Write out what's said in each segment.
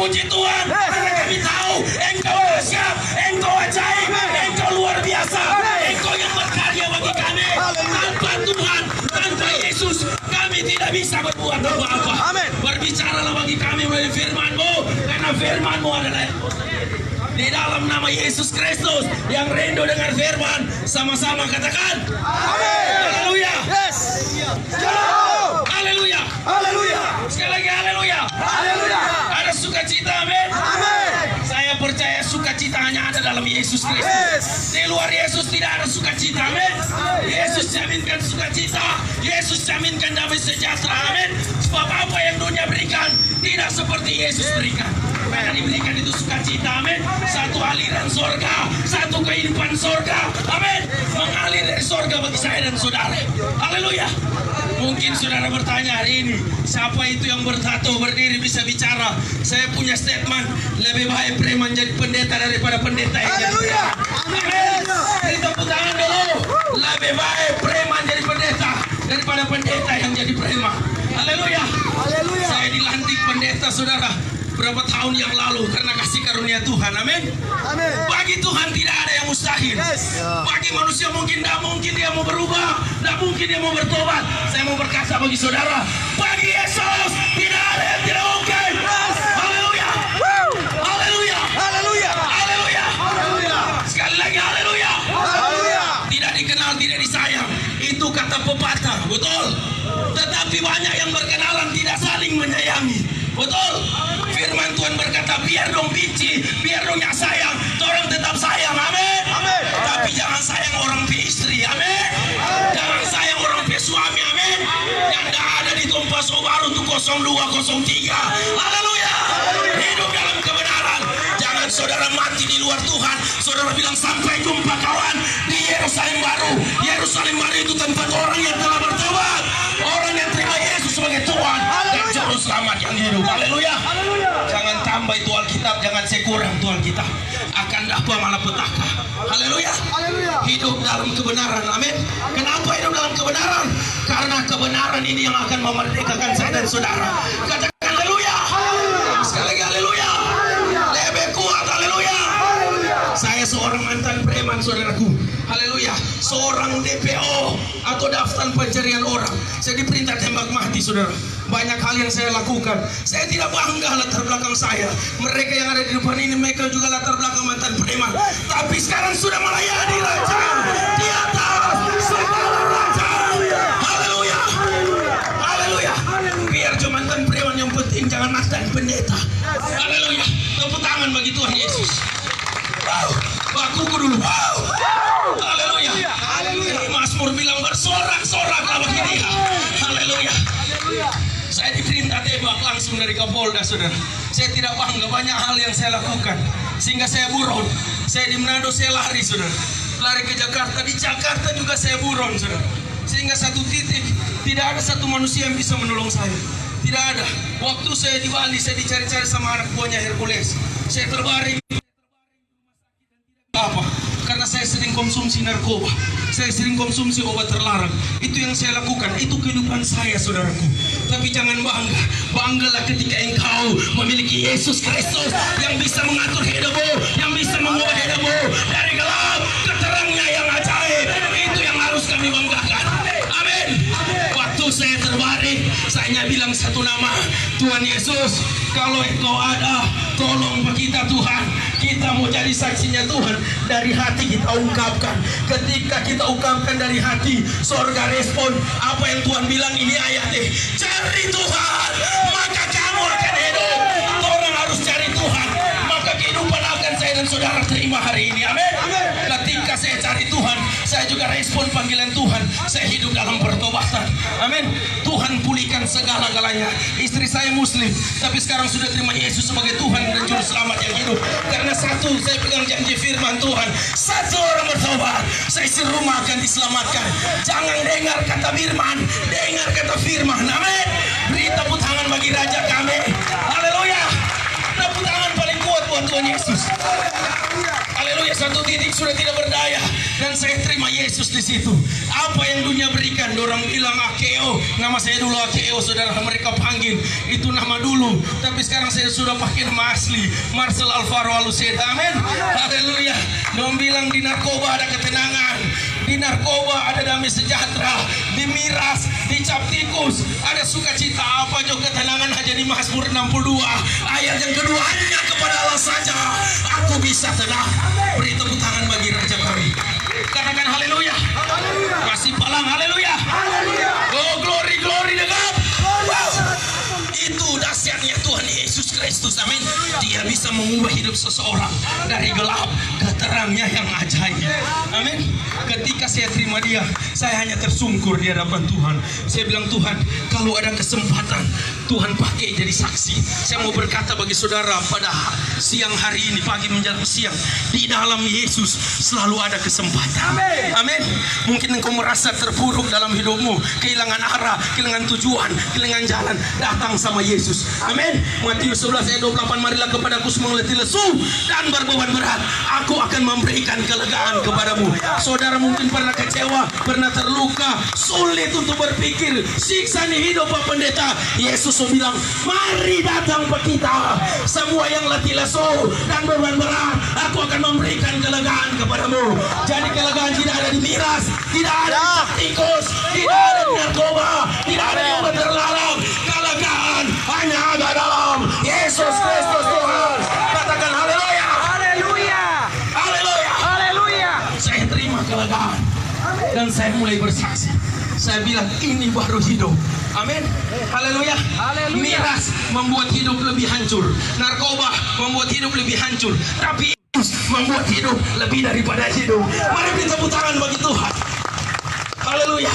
puji Tuhan karena kami tahu Engkau dahsyat, Engkau ajaib, Engkau luar biasa, Engkau yang berkarya bagi kami. Tanpa Tuhan, tanpa Yesus, kami tidak bisa berbuat apa-apa. Berbicaralah bagi kami melalui firman-Mu, karena firman-Mu adalah di dalam nama Yesus Kristus yang rindu dengar firman. Sama-sama katakan amin. Haleluya. Yes. Haleluya. Haleluya. Sekali lagi haleluya. Haleluya. Ada sukacita, amin. Amin. Saya percaya sukacita hanya ada dalam Yesus Kristus. Yes. Di luar Yesus tidak ada sukacita, amin. Yesus jaminkan sukacita, Yesus jaminkan damai sejahtera, amin. Sebab apa yang dunia berikan tidak seperti Yesus berikan. Yang diberikan itu sukacita, amin. Satu aliran sorga, satu kehidupan sorga, amin. Mengalir dari sorga bagi saya dan saudara. Haleluya. Mungkin saudara bertanya hari ini, siapa itu yang bertato berdiri bisa bicara? Saya punya statement, lebih baik preman jadi pendeta daripada pendeta yang jadi preman. Amin. Jadi tepuk tangan dulu. Lebih baik preman jadi pendeta daripada pendeta yang jadi preman. Haleluya. Haleluya. Saya dilantik pendeta, saudara, berapa tahun yang lalu karena kasih karunia Tuhan, amin. Amin. Bagi Tuhan tidak ada yang mustahil. Yes. Bagi manusia mungkin tidak mungkin dia mau berubah, tidak mungkin dia mau bertobat. Saya mau berkata bagi saudara, bagi Yesus tidak ada yang tidak mungkin. Yes. Haleluya. Haleluya. Haleluya. Haleluya. Haleluya. Sekali lagi haleluya. Haleluya. Tidak dikenal, tidak disayang. Itu kata pepatah, betul. Tetapi banyak yang berkenalan tidak saling menyayangi. Betul. Firman Tuhan berkata, biar dong benci, biar dong yang sayang, orang tetap sayang, amin. Amin. Tapi jangan sayang orang pi istri, amin. Jangan sayang orang pi suami, amin. Yang tidak ada di Tumpah Sobaru untuk 0203. Haleluya. Hidup dalam kebenaran. Jangan saudara mati di luar Tuhan. Saudara bilang sampai jumpa kawan di Yerusalem baru. Yerusalem baru itu tempat orang yang telah bertobat, orang yang terima Yesus sebagai Tuhan dan juru selamat yang hidup. Haleluya. Jangan tambah itu Alkitab, jangan sekurang itu Alkitab. Akan dapat malapetaka. Haleluya. Haleluya. Hidup dalam kebenaran, amin. Kenapa hidup dalam kebenaran? Karena kebenaran ini yang akan memerdekakan saya dan saudara. Katakan haleluya. Sekali lagi haleluya. Lebih kuat, haleluya. Saya seorang mantan preman, saudaraku. Haleluya. Seorang DPO atau daftar pencarian orang. Saya diperintah tembak mati, saudara. Banyak hal yang saya lakukan. Saya tidak bangga latar belakang saya. Mereka yang ada di depan ini, mereka juga latar belakang mantan preman. Tapi sekarang sudah melayani raja di atas segala raja. Haleluya. Haleluya. Biar cuma mantan preman, yang penting jangan mantan pendeta. Haleluya. Tepuk tangan bagi Tuhan Yesus. Wow. Bakuku dulu. Wow. Haleluya. Mazmur bilang bersorak-soraklah bagi dia. Haleluya. Saya diperintah tembak langsung dari Kapolda, saudara. Saya tidak bangga, banyak hal yang saya lakukan sehingga saya buron. Saya di Manado saya lari, saudara. Lari ke Jakarta, di Jakarta juga saya buron, saudara. Sehingga satu titik tidak ada satu manusia yang bisa menolong saya. Tidak ada. Waktu saya di Bali, saya dicari-cari sama anak buahnya Hercules. Saya terbaring apa? Karena saya sering konsumsi narkoba, saya sering konsumsi obat terlarang. Itu yang saya lakukan, itu kehidupan saya, saudaraku. Tapi jangan bangga, banggalah ketika engkau memiliki Yesus Kristus yang bisa mengatur hidupmu, yang bisa mengubah hidupmu dari gelap ke terangnya yang ajaib. Itu yang harus kami banggakan. Amin. Waktu saya terbaring, saya bilang satu nama, Tuhan Yesus, kalau engkau ada, tolong kita Tuhan. Kita mau jadi saksinya Tuhan. Dari hati kita ungkapkan. Ketika kita ungkapkan dari hati, sorga respon. Apa yang Tuhan bilang, ini ayatnya, cari Tuhan maka kamu akan hidup. Orang harus cari Tuhan, maka kehidupan akan saya dan saudara terima hari ini. Amin. Ketika saya cari Tuhan, saya juga respon panggilan Tuhan. Saya hidup dalam pertobatan. Amin. Tuhan pulihkan segala-galanya. Istri saya muslim, tapi sekarang sudah terima Yesus sebagai Tuhan dan juru selamat yang hidup. Karena satu, saya pegang janji firman Tuhan, satu orang bertobat, saya serumah akan diselamatkan. Jangan dengar kata firman, dengar kata firman. Amin. Beri tepuk tangan bagi Raja kami. Haleluya. Tepuk tangan paling kuat buat Tuhan Yesus. Haleluya. Satu titik sudah tidak berdaya. dan saya terima Yesus di situ. Apa yang dunia berikan, orang bilang akeo, nama saya dulu akeo, saudara, mereka panggil itu nama dulu, tapi sekarang saya sudah pakai nama asli, Marcel Alvaro Aluseda. Amin. Haleluya. Dong bilang di narkoba ada ketenangan, di narkoba ada damai sejahtera, di miras, di cap tikus ada sukacita. Apa juga ketenangan aja di Mazmur 62 ayat yang kedua, hanya kepada Allah saja aku bisa tenang. Beri tepuk tangan bagi Raja kami. Katakan haleluya. Kasih palang haleluya. Oh glory glory dekat. Itu dahsyatnya Tuhan Yesus Kristus. Amin. Dia bisa mengubah hidup seseorang dari gelap ke terangnya yang ajaib. Amin. Ketika saya terima dia, saya hanya tersungkur di hadapan Tuhan. Saya bilang, Tuhan, kalau ada kesempatan Tuhan pakai jadi saksi. Saya mau berkata bagi saudara pada siang hari ini, pagi menjelang siang, di dalam Yesus selalu ada kesempatan. Amin. Mungkin engkau merasa terpuruk dalam hidupmu, kehilangan arah, kehilangan tujuan, kehilangan jalan, datang sama Yesus. Amin. Matius 11 ayat 28, marilah kepadaku semua letih lesu dan berbeban berat, aku akan memberikan kelegaan kepadamu. Saudara mungkin pernah kecewa, pernah terluka, sulit untuk berpikir, siksa nih hidup Pak Pendeta. Yesus bilang, mari datang ke kita semua yang letih lesu dan beban berat, aku akan memberikan kelegaan kepadamu. Jadi kelegaan tidak ada di miras, tidak ada di tikus, tidak ada di narkoba, tidak ada di obat terlarang. Kelegaan hanya ada dalam Yesus Kristus Tuhan. Katakan haleluya. Haleluya. Haleluya. Haleluya. Saya terima kelegaan dan saya mulai bersaksi. Saya bilang ini baru hidup. Amin. Haleluya. Haleluya. Miras membuat hidup lebih hancur, narkoba membuat hidup lebih hancur, tapi Yesus membuat hidup lebih daripada hidup. Mari kita tepuk tangan bagi Tuhan. Haleluya.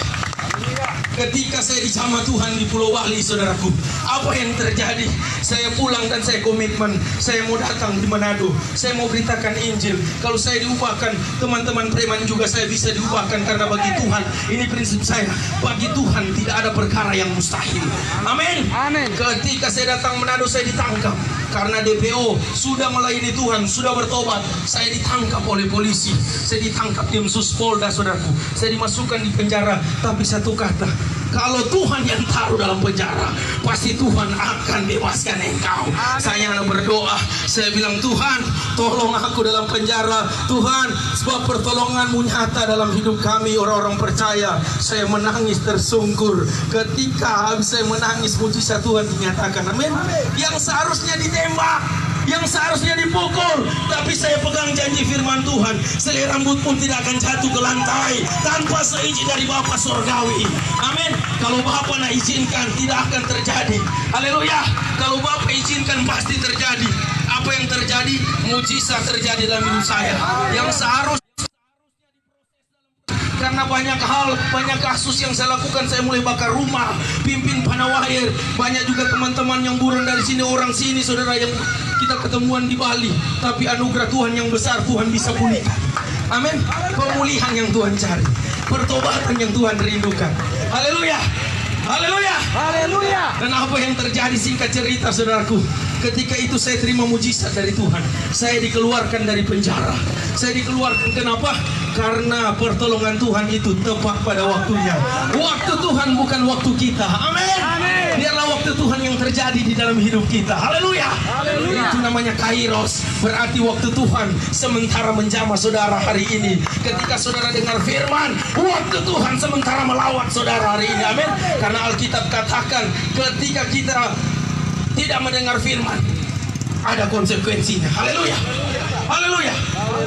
Ketika saya dijamah Tuhan di Pulau Bali, saudaraku, apa yang terjadi? Saya pulang dan saya komitmen, saya mau datang di Manado, saya mau beritakan Injil. Kalau saya diubahkan, teman-teman preman juga saya bisa diubahkan, karena bagi Tuhan, ini prinsip saya, bagi Tuhan tidak ada perkara yang mustahil. Amin. Amin. Ketika saya datang Manado, saya ditangkap karena DPO sudah melayani Tuhan, sudah bertobat. Saya ditangkap oleh polisi, saya ditangkap tim Suspolda, saudaraku. Saya dimasukkan di penjara, tapi satu kata, kalau Tuhan yang taruh dalam penjara, pasti Tuhan akan bebaskan engkau. Saya hanya berdoa, saya bilang, Tuhan, tolong aku dalam penjara. Tuhan, sebab pertolongan-Mu nyata dalam hidup kami orang-orang percaya. Saya menangis tersungkur. Ketika habis saya menangis, mujizat Tuhan dinyatakan. Amin. Yang seharusnya ditembak, yang seharusnya dipukul, tapi saya pegang janji firman Tuhan, selai rambut pun tidak akan jatuh ke lantai tanpa seizin dari Bapa Sorgawi. Amin. Kalau Bapa nak izinkan, tidak akan terjadi. Haleluya. Kalau Bapa izinkan, pasti terjadi. Apa yang terjadi? Mujizat terjadi dalam hidup saya. Yang seharusnya, karena banyak hal, banyak kasus yang saya lakukan, saya mulai bakar rumah, pimpin panawair. Banyak juga teman-teman yang buron dari sini, orang sini, saudara, yang kita ketemuan di Bali. Tapi anugerah Tuhan yang besar, Tuhan bisa pulihkan. Amin. Pemulihan yang Tuhan cari, pertobatan yang Tuhan rindukan. Haleluya. Haleluya. Haleluya. Dan apa yang terjadi, singkat cerita, saudaraku, ketika itu saya terima mujizat dari Tuhan. Saya dikeluarkan dari penjara. Saya dikeluarkan, kenapa? Karena pertolongan Tuhan itu tepat pada waktunya. Waktu Tuhan bukan waktu kita. Amin. Biarlah waktu Tuhan yang terjadi di dalam hidup kita. Haleluya. Haleluya. Itu namanya kairos. Berarti waktu Tuhan sementara menjamah saudara hari ini. Ketika saudara dengar firman, waktu Tuhan sementara melawat saudara hari ini. Amin. Karena Alkitab katakan, ketika kita tidak mendengar firman, ada konsekuensinya. Haleluya. Haleluya.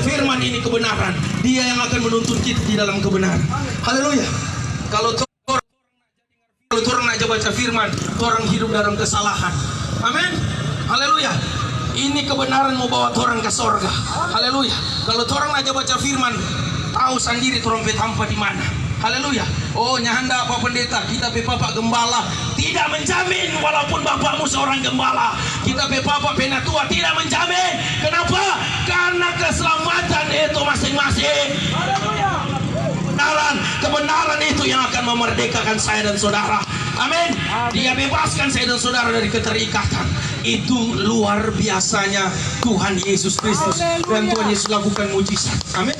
Firman ini kebenaran. Dia yang akan menuntun kita di dalam kebenaran. Haleluya. Kalau orang nak baca firman, orang hidup dalam kesalahan. Amin. Haleluya. Ini kebenaran mau bawa orang ke sorga. Haleluya. Kalau orang nak baca firman, tahu sendiri orang petampa di mana. Haleluya. Oh, nyanda apa pendeta, kita pe Bapak gembala tidak menjamin, walaupun bapakmu seorang gembala. Kita pe Bapak penatua tidak menjamin. Kenapa? Karena keselamatan itu masing-masing. Kebenaran itu yang akan memerdekakan saya dan saudara. Amin. Dia bebaskan saya dan saudara dari keterikatan. Itu luar biasanya Tuhan Yesus Kristus. Dan Tuhan Yesus lakukan mujizat. Amin.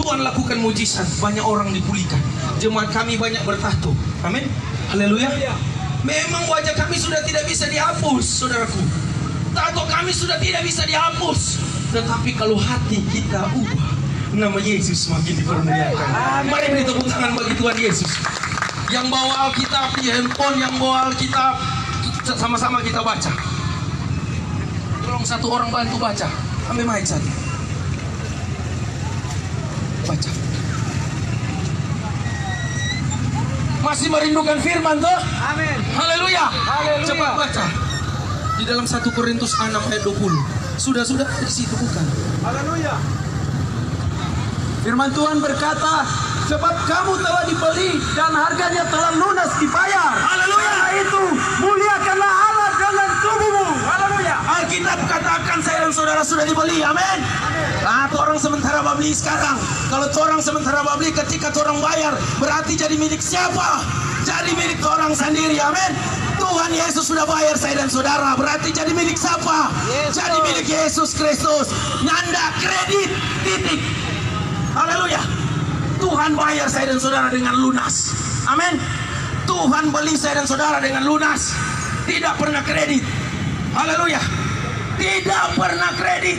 Tuhan lakukan mujizat, banyak orang dipulihkan. Jemaat kami banyak bertato. Amin. Haleluya. Memang wajah kami sudah tidak bisa dihapus, saudaraku. Tato kami sudah tidak bisa dihapus. Tetapi kalau hati kita ubah, nama Yesus semakin dipermuliakan. Mari beri tepuk tangan bagi Tuhan Yesus. Yang bawa Alkitab di handphone, yang bawa Alkitab, sama-sama kita baca. Tolong satu orang bantu baca. Ambil mic satu. Baca. Masih merindukan firman tuh? Amin. Haleluya. Haleluya. Cepat baca. Di dalam 1 Korintus 6 ayat 20. Sudah di situ bukan? Haleluya. Firman Tuhan berkata, sebab kamu telah dibeli dan harganya telah lunas dibayar. Haleluya. Karena itu muliakanlah Allah dengan tubuhmu. Haleluya. Alkitab katakan saya dan saudara sudah dibeli. Amin. Nah, orang sementara babli sekarang. Kalau orang sementara babli ketika orang bayar, berarti jadi milik siapa? Jadi milik orang sendiri. Amin. Tuhan Yesus sudah bayar saya dan saudara, berarti jadi milik siapa? Yesus. Jadi milik Yesus Kristus. Nyanda kredit titik. Haleluya. Tuhan bayar saya dan saudara dengan lunas. Amin. Tuhan beli saya dan saudara dengan lunas. Tidak pernah kredit. Haleluya. Tidak pernah kredit.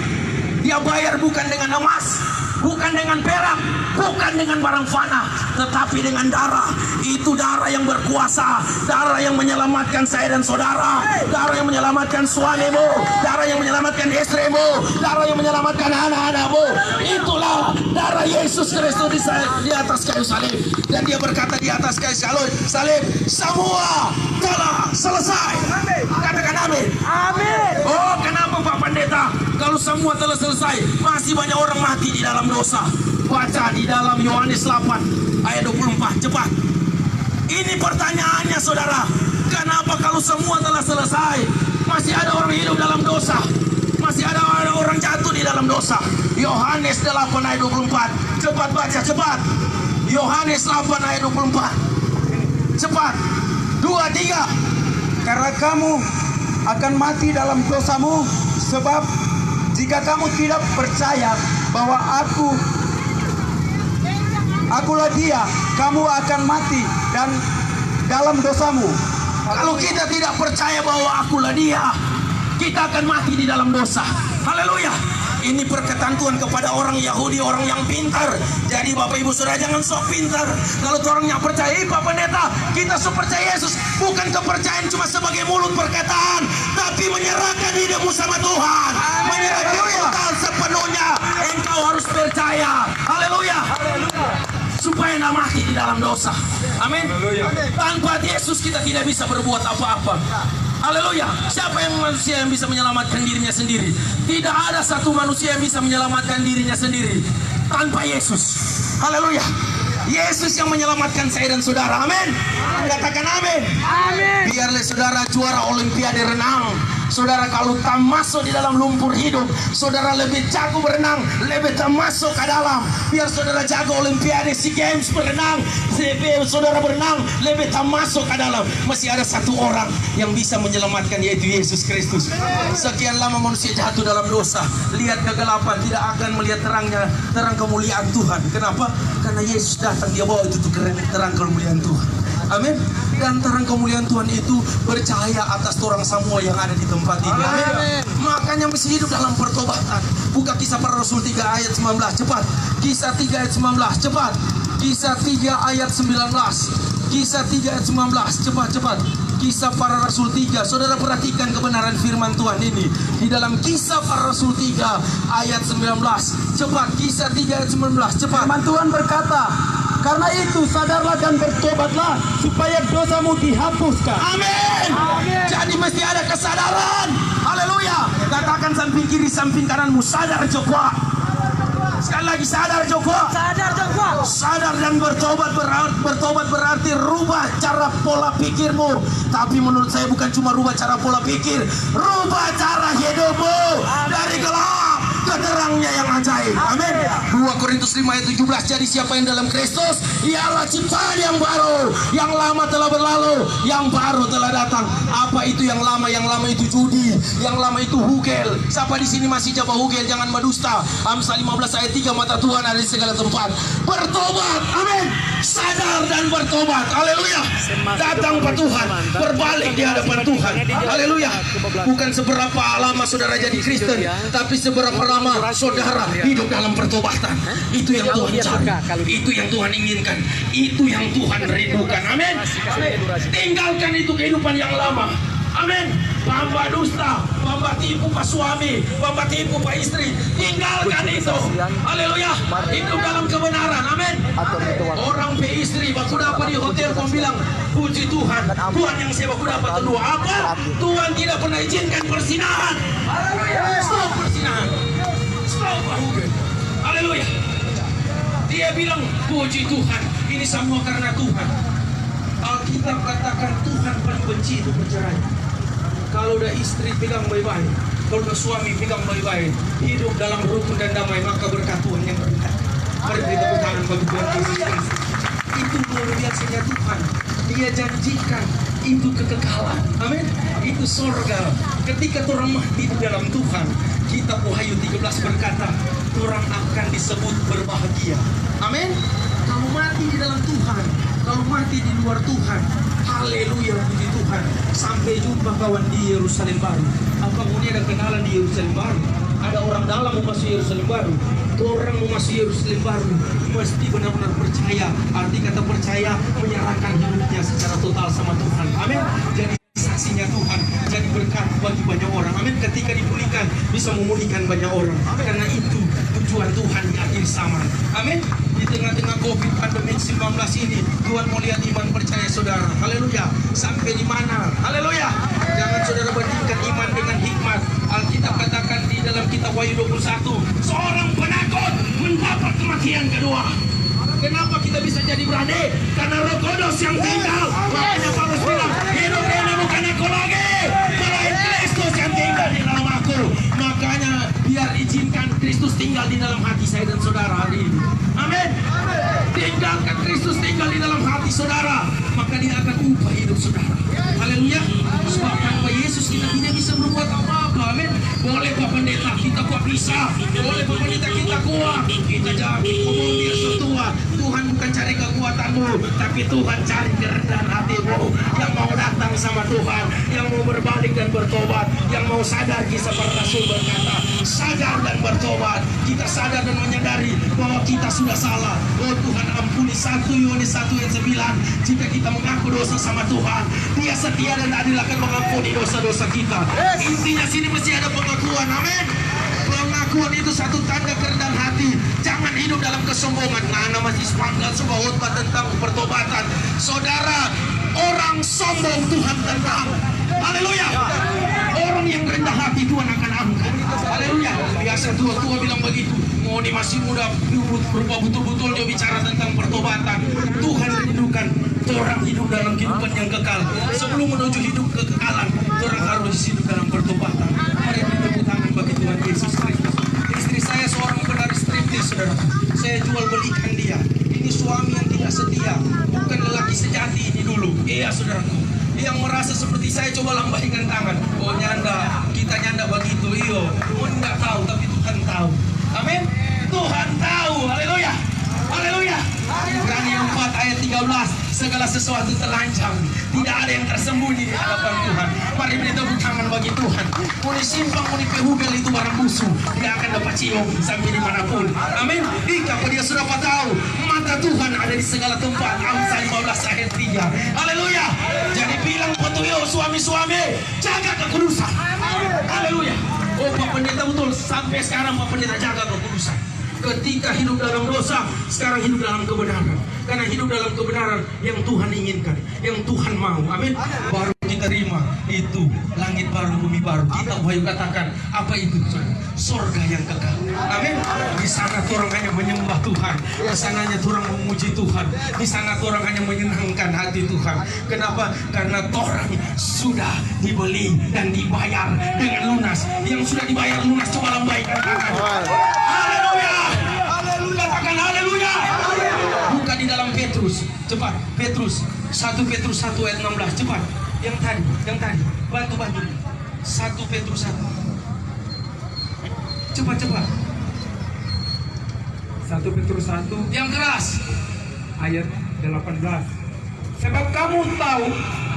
Dia bayar bukan dengan emas, bukan dengan perak, bukan dengan barang fana, tetapi dengan darah. Itu darah yang berkuasa, darah yang menyelamatkan saya dan saudara, darah yang menyelamatkan suamimu, darah yang menyelamatkan istrimu, darah yang menyelamatkan anak-anakmu. Itulah darah Yesus Kristus di atas kayu salib. Dan dia berkata di atas kayu salib, semua telah selesai. Katakan amin. Amin. Oh, kenapa Pak Pendeta? Kalau semua telah selesai, masih banyak orang mati di dalam dosa. Baca di dalam Yohanes 8 ayat 24. Cepat. Ini pertanyaannya saudara. Kenapa kalau semua telah selesai, masih ada orang hidup dalam dosa? Masih ada orang jatuh di dalam dosa. Yohanes 8 ayat 24. Cepat baca, cepat. Yohanes 8 ayat 24. Cepat. 2, 3. Karena kamu akan mati dalam dosamu, sebab jika kamu tidak percaya bahwa akulah dia, kamu akan mati dan dalam dosamu. Kalau kita tidak percaya bahwa akulah dia, kita akan mati di dalam dosa. Haleluya. Ini perkataan Tuhan kepada orang Yahudi, orang yang pintar. Jadi Bapak Ibu Saudara jangan sok pintar. Kalau orang yang percaya, Pak Pendeta, kita sok percaya Yesus. Bukan kepercayaan cuma sebagai mulut perkataan, tapi menyerahkan hidupmu sama Tuhan. Menyerahkan total sepenuhnya. Engkau harus percaya. Haleluya. Supaya tidak mati di dalam dosa. Amin. Tanpa Yesus kita tidak bisa berbuat apa-apa. Haleluya. Siapa yang manusia yang bisa menyelamatkan dirinya sendiri? Tidak ada satu manusia yang bisa menyelamatkan dirinya sendiri tanpa Yesus. Haleluya. Yesus yang menyelamatkan saya dan saudara. Amin. Katakan amin. Amin. Biarlah saudara juara olimpiade renang. Saudara kalau tak masuk di dalam lumpur hidup, saudara lebih jago berenang, lebih tak masuk ke dalam. Biar saudara jago olimpiade SEA Games berenang, saudara berenang, lebih tak masuk ke dalam. Masih ada satu orang yang bisa menyelamatkan, yaitu Yesus Kristus. Sekian lama manusia jatuh dalam dosa, lihat kegelapan, tidak akan melihat terang kemuliaan Tuhan. Kenapa? Karena Yesus datang, dia bawa itu terang kemuliaan Tuhan. Amin. Dan terang kemuliaan Tuhan itu bercahaya atas orang semua yang ada di tempat ini. Amin. Makanya mesti hidup dalam pertobatan. Buka Kisah Para Rasul 3 ayat 19. Cepat. Kisah 3 ayat 19. Cepat. Kisah 3 ayat 19. Kisah 3 ayat 19. Cepat. Kisah Para Rasul 3. Saudara perhatikan kebenaran firman Tuhan ini. Di dalam Kisah Para Rasul 3 ayat 19. Cepat. Kisah 3 ayat 19. Cepat. Firman Tuhan berkata, karena itu sadarlah dan bertobatlah supaya dosamu dihapuskan. Amin. Amin. Jadi mesti ada kesadaran. Haleluya. Katakan samping kiri, samping kananmu, sadar Joko. Sekali lagi sadar Joko. Sadar Joko. Sadar dan bertobat berarti rubah cara pola pikirmu. Tapi menurut saya bukan cuma rubah cara pola pikir, rubah cara hidupmu. Dari gelap ke terangnya yang ajaib. Amin. 2 Korintus 5 ayat 17. Jadi siapa yang dalam Kristus, ialah ciptaan yang baru. Yang lama telah berlalu, yang baru telah datang. Apa Apa itu yang lama itu judi, yang lama itu hugel. Siapa di sini masih coba hugel, jangan berdusta. Amsal 15 ayat 3, mata Tuhan ada di segala tempat. Bertobat, amin. Sadar dan bertobat, haleluya. Datang ke Tuhan, berbalik di hadapan Tuhan, haleluya. Bukan seberapa lama saudara jadi Kristen, tapi seberapa lama saudara hidup dalam pertobatan. Itu yang Tuhan cari, itu yang Tuhan inginkan, itu yang Tuhan rindukan, amin. Tinggalkan itu kehidupan yang lama, amin. Bamba dusta, bamba tipu pak suami, bamba tipu pak istri, tinggalkan itu, haleluya. Hidup dalam kebenaran, amin. Orang pe istri baku dapat di hotel, kau bilang puji Tuhan, Tuhan yang saya baku dapat kedua apa? Tuhan tidak pernah izinkan persinahan, haleluya. Stop persinahan, stop hubungan, haleluya. Dia bilang puji Tuhan, ini semua karena Tuhan. Alkitab katakan Tuhan paling benci itu perceraian. Kalau udah istri pegang baik-baik, kalau udah suami pegang baik-baik, hidup dalam rukun dan damai, maka berkat Tuhan yang berkat. Mari beri tepuk tangan bagi Tuhan Yesus Kristus. Itu luar biasanya Tuhan. Dia janjikan itu kekekalan, amin. Itu surga. Ketika orang mati di dalam Tuhan, kitab Wahyu 13 berkata, orang akan disebut berbahagia, amin. Kalau mati di dalam Tuhan, kalau mati di luar Tuhan, haleluya, puji Tuhan. Sampai jumpa kawan di Yerusalem baru. Apa ini ada kenalan di Yerusalem baru? Ada orang dalam mau masuk Yerusalem baru. Orang mau masuk Yerusalem baru mesti benar-benar percaya. Arti kata percaya, menyerahkan hidupnya secara total sama Tuhan, amin. Jadi saksinya Tuhan, jadi berkat bagi banyak orang, amin. Ketika dipulihkan bisa memulihkan banyak orang, karena itu tujuan Tuhan di akhir zaman, amin. Di tengah-tengah COVID pandemi 19 ini, Tuhan mau lihat iman percaya saudara, haleluya. Sampai di mana, haleluya. Jangan saudara bandingkan iman dengan hikmat. Alkitab katakan di dalam kitab Wahyu 21, seorang penakut mendapat kematian kedua. Kenapa kita bisa jadi berani? Karena Roh Kudus yang tinggal. Makanya Paulus bilang, hidup ini bukan aku lagi, melainkan Kristus yang tinggal di dalam aku. Makanya biar izinkan Kristus tinggal di dalam hati saya dan saudara hari ini, amin. Tinggalkan Kristus tinggal di dalam hati saudara, maka dia akan ubah hidup saudara, haleluya. Sebab tanpa Yesus kita tidak bisa berbuat apa-apa, amin. Boleh Pak Pendeta kita kuat bisa, boleh Pak Pendeta kita kuat, kita jangan ngomong dia setua. Tuhan bukan cari kekuatanmu, tapi Tuhan cari kerendahan hatimu, yang mau datang sama Tuhan, yang mau berbalik dan bertobat, yang mau sadar. Kisah para Rasul berkata, sadar dan bertobat. Kita sadar dan menyadari bahwa kita sudah salah. Oh Tuhan ampuni, 1 Yohanes 1 ayat 9. Jika kita mengaku dosa sama Tuhan, Dia setia dan adil akan mengampuni dosa-dosa kita. Intinya sini mesti ada pengakuan, amin. Pengakuan itu satu tanda kerendahan hati. Jangan hidup dalam kesombongan. Nah, masih sepanggal sebuah khotbah tentang pertobatan. Saudara, orang sombong Tuhan tentang, haleluya. Orang yang rendah hati Tuhan akan angkat, haleluya. Biasa tua-tua bilang begitu. Mau di masih muda berupa betul-betul dia bicara tentang pertobatan. Tuhan rindukan orang hidup dalam kehidupan yang kekal. Sebelum menuju hidup kekekalan, orang harus hidup dalam pertobatan. Mari beri tepuk tangan bagi Tuhan Yesus Kristus. Istri saya seorang penarik striptis, saudara. Saya jual belikan dia. Ini suami yang tidak setia, bukan lelaki sejati ini dulu. Iya saudaraku, yang merasa seperti saya coba lambaikan tangan. Oh nyanda, kita nyanda begitu. Iyo, oh enggak tahu, tapi Tuhan tahu. Amin. Tuhan tahu. Haleluya. Haleluya. Ibrani 4 ayat 13, segala sesuatu terancam, tidak ada yang tersembunyi di hadapan Tuhan. Mari beri tepuk tangan bagi Tuhan. Muni simpang, muni pehugel itu barang musuh, dia akan dapat cium sampai dimanapun, amin. Jika dia sudah tahu mata Tuhan ada di segala tempat. Amsal 15 ayat 3, haleluya. Jadi bilang petuyo suami-suami, jaga kekudusan, haleluya. Oh Pak Pendeta betul, sampai sekarang Pak Pendeta jaga kekudusan. Ketika hidup dalam dosa, sekarang hidup dalam kebenaran. Karena hidup dalam kebenaran yang Tuhan inginkan, yang Tuhan mau, amin. Baru kita terima itu langit baru, bumi baru. Kita Wahyu katakan, apa itu? Sorga yang kekal, amin. Di sana orang hanya menyembah Tuhan, di sananya orang memuji Tuhan, di sana orang hanya menyenangkan hati Tuhan. Kenapa? Karena orang sudah dibeli dan dibayar dengan lunas. Yang sudah dibayar lunas, coba lambaikan tangan. Haleluya. Katakan haleluya. Buka di dalam Petrus, cepat. Petrus 1 Petrus 1 ayat 16, cepat. Yang tadi. Bantu. 1 Petrus 1. Cepat. 1 Petrus 1 Yang keras. ayat 18. Sebab kamu tahu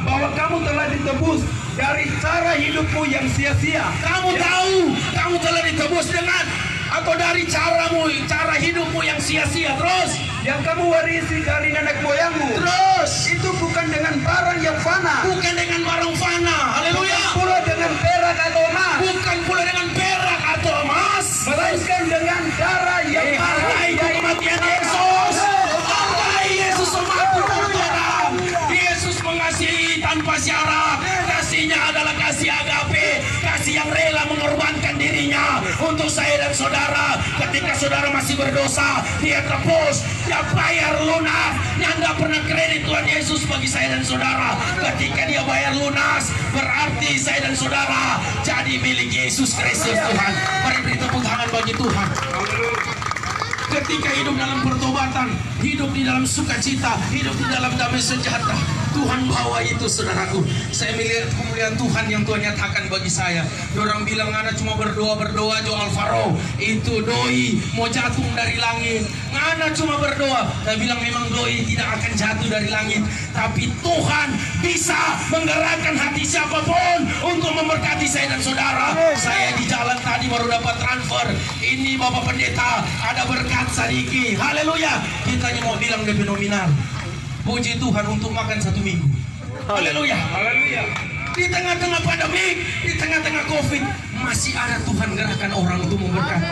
bahwa kamu telah ditebus dari cara hidupmu yang sia-sia. Kamu tahu, kamu telah ditebus dengan atau dari cara hidupmu yang sia-sia. Terus Yang kamu warisi dari nenek moyangmu. Terus Itu bukan dengan barang yang fana, bukan dengan barang fana. Haleluya. bukan pula dengan perak atau emas, Bukan pula dengan perak atau emas, melainkan dengan darah yang mahal, yaitu kematian Yesus. Hargai Yesus mati untuk orang. Yesus mengasihi tanpa syarat. Kasihnya adalah kasih agape, kasih yang rela mengorbankan dirinya untuk saya dan saudara. Ketika saudara masih berdosa, dia tebus, dia bayar lunas. Anda pernah kredit Tuhan Yesus bagi saya dan saudara. Ketika dia bayar lunas, berarti saya dan saudara jadi milik Yesus Kristus Tuhan. Mari beri tepuk tangan bagi Tuhan. Ketika hidup dalam pertobatan, hidup di dalam sukacita, hidup di dalam damai sejahtera, Tuhan bawa itu, saudaraku. Saya melihat kemuliaan Tuhan yang Tuhan nyatakan bagi saya. Orang bilang Ngana cuma berdoa Jo Alvaro, itu doi mau jatuh dari langit. Ngana cuma berdoa. Saya bilang memang doi tidak akan jatuh dari langit, tapi Tuhan bisa menggerakkan hati siapapun untuk memberkati saya dan saudara. Saya di jalan tadi baru dapat transfer. Ini Bapak Pendeta ada berkat sedikit. Haleluya. Kita hanya mau bilang DP nominal. Puji Tuhan untuk makan 1 minggu. Haleluya. Haleluya. Di tengah-tengah pandemi, di tengah-tengah COVID, masih ada Tuhan gerakan orang untuk memberkati.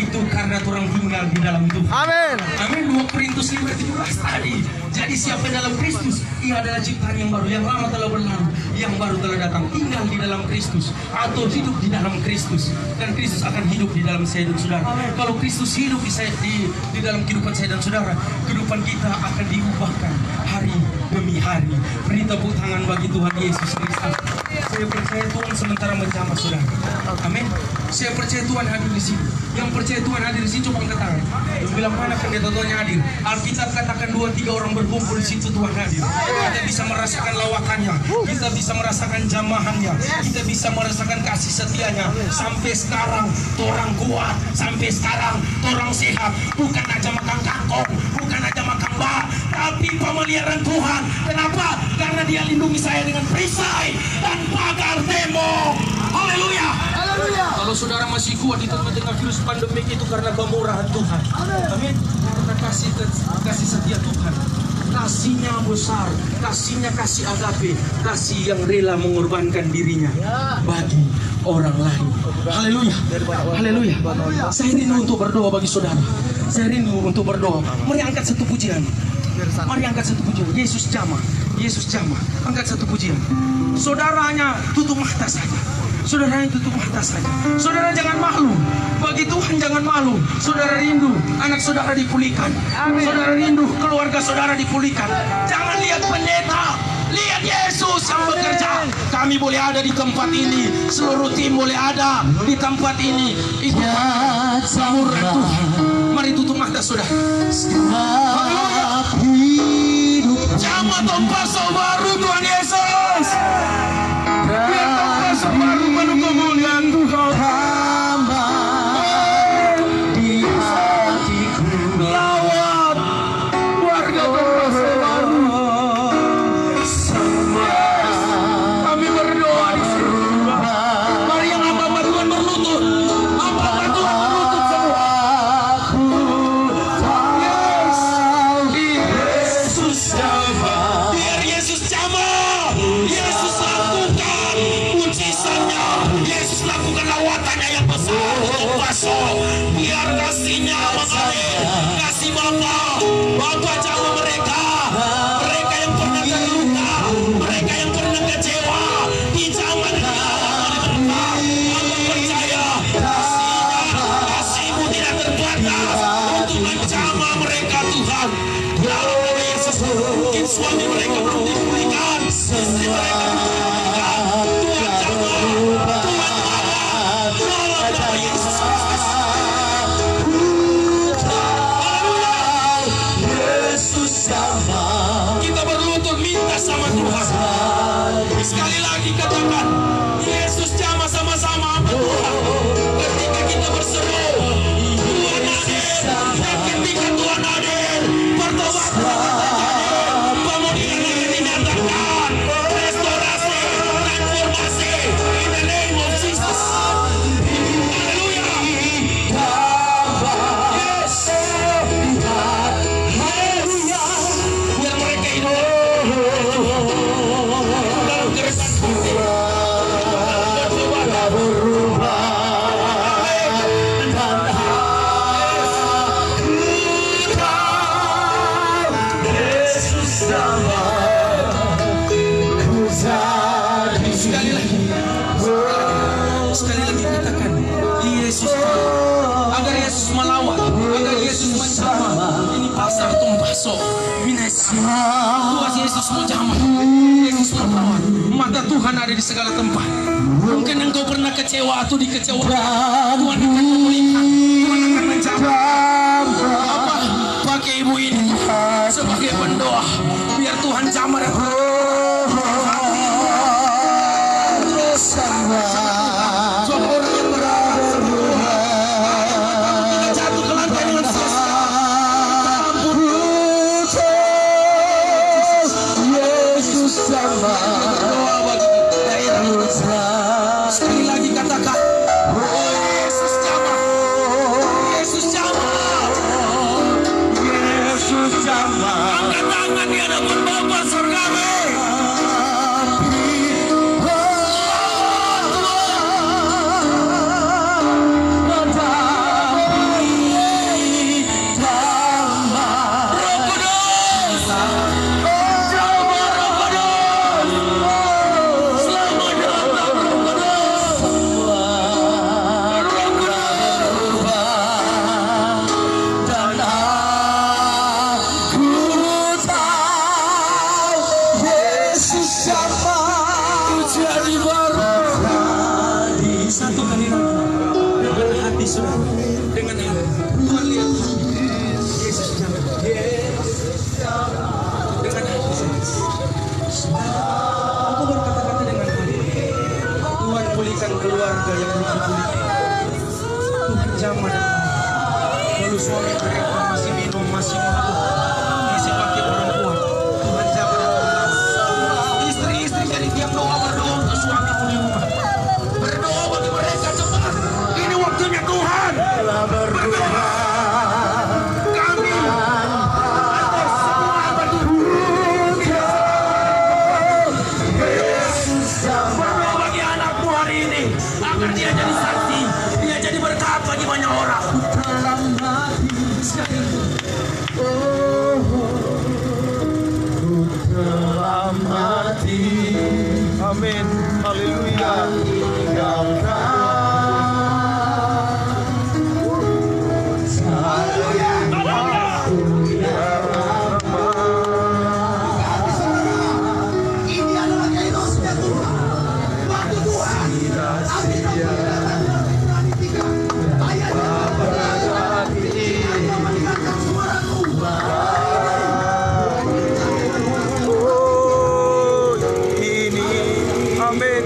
Itu karena orang tinggal di dalam Tuhan. Amin. Amin. 2 Korintus 5:17 tadi. Jadi siapa yang dalam Kristus, ia adalah ciptaan yang baru. Yang lama telah berlalu, yang baru telah datang. Tinggal di dalam Kristus atau hidup di dalam Kristus, dan Kristus akan hidup di dalam saya dan saudara. Kalau Kristus hidup di dalam kehidupan saya dan saudara, kehidupan kita akan diubahkan hari demi hari. Beri tepuk tangan bagi Tuhan Yesus Kristus. Saya percaya Tuhan sementara menjamah saudara. Amin. Saya percaya Tuhan hadir di sini. Yang percaya Tuhan hadir di sini coba angkat tangan. Yang bilang mana pendeta Tuhannya hadir. Alkitab katakan 2-3 orang berkumpul di situ Tuhan hadir. Kita bisa merasakan lawakannya. Kita bisa merasakan jamahannya. Kita bisa merasakan kasih setianya. Sampai sekarang orang kuat. Sampai sekarang orang sehat. Bukan aja makan kangkong, bukan aja makan bak, tapi pemeliharaan Tuhan. Kenapa? Karena dia lindungi saya dengan perisai dan pagar tembok. Haleluya. Kalau saudara masih kuat di tengah-tengah virus pandemik itu karena kemurahan Tuhan. Amin. Karena kasih setia Tuhan. Kasihnya besar, kasihnya kasih agape, kasih yang rela mengorbankan dirinya bagi orang lain. Haleluya. Haleluya. Saya rindu untuk berdoa bagi saudara. Saya rindu untuk berdoa. Mari angkat satu pujian. Mari angkat satu pujian. Yesus jamah. Yesus jamah. Angkat satu pujian. Saudaranya tutup mata saja. Saudara tutup mata saja. Saudara jangan malu. Bagi Tuhan jangan malu. Saudara rindu anak saudara dipulihkan. Saudara rindu keluarga saudara dipulihkan. Jangan lihat pendeta, lihat Yesus yang bekerja. Kami boleh ada di tempat ini, seluruh tim boleh ada di tempat ini. Itu kemurahan Tuhan. Mari tutup mata saudara. Jamah tempat baru Tuhan Yesus. Biar tempat baru penuh kemuliaan Tuhan. Hamba di hatiku. Lawat warga tempat baru. Kami berdoa di sini. Mari yang hamba Tuhan berlutut. Hamba Tuhan berlutut semua. Yesus jamah. Biar Yesus jamah. Yesus Tuhan. Tuhan Yesus menjamah, Yesus merawat. Mata Tuhan ada di segala tempat. Mungkin engkau pernah kecewa atau dikecewakan, Tuhan akan memulihkan, Tuhan akan menjamah. Apa? Pakai ibu ini sebagai pendoa, biar Tuhan jamah dan sekali lagi katakan, oh Yesus jamah, Yesus jamah, Yesus jamah. angkat tangan di hadapan Bapa Surgawi. Satu kali dengan hati saudara, dengan hati Tuhan lihat Yesus jamah, dengan hati aku berkata-kata dengan hati. Tuhan pulihkan keluarga yang dipulihkan, Tuhan jamah lalu suami mereka masih minum, masih mabuk, masih pakai perempuan, Tuhan jamah. Istri-istri jadi tiap doa berdoa untuk suami di rumah, berdoa bagi mereka cepat. Ini waktunya Tuhan berdoa. Kami atas semua berdoa bagi anakmu hari ini agar dia jadi saksi, dia jadi berkat bagi banyak orang. Amin. Haleluya. Ini adalah kainosnya Tuhan. Waktu Tuhan. Mendengarkan suaraku. Amin.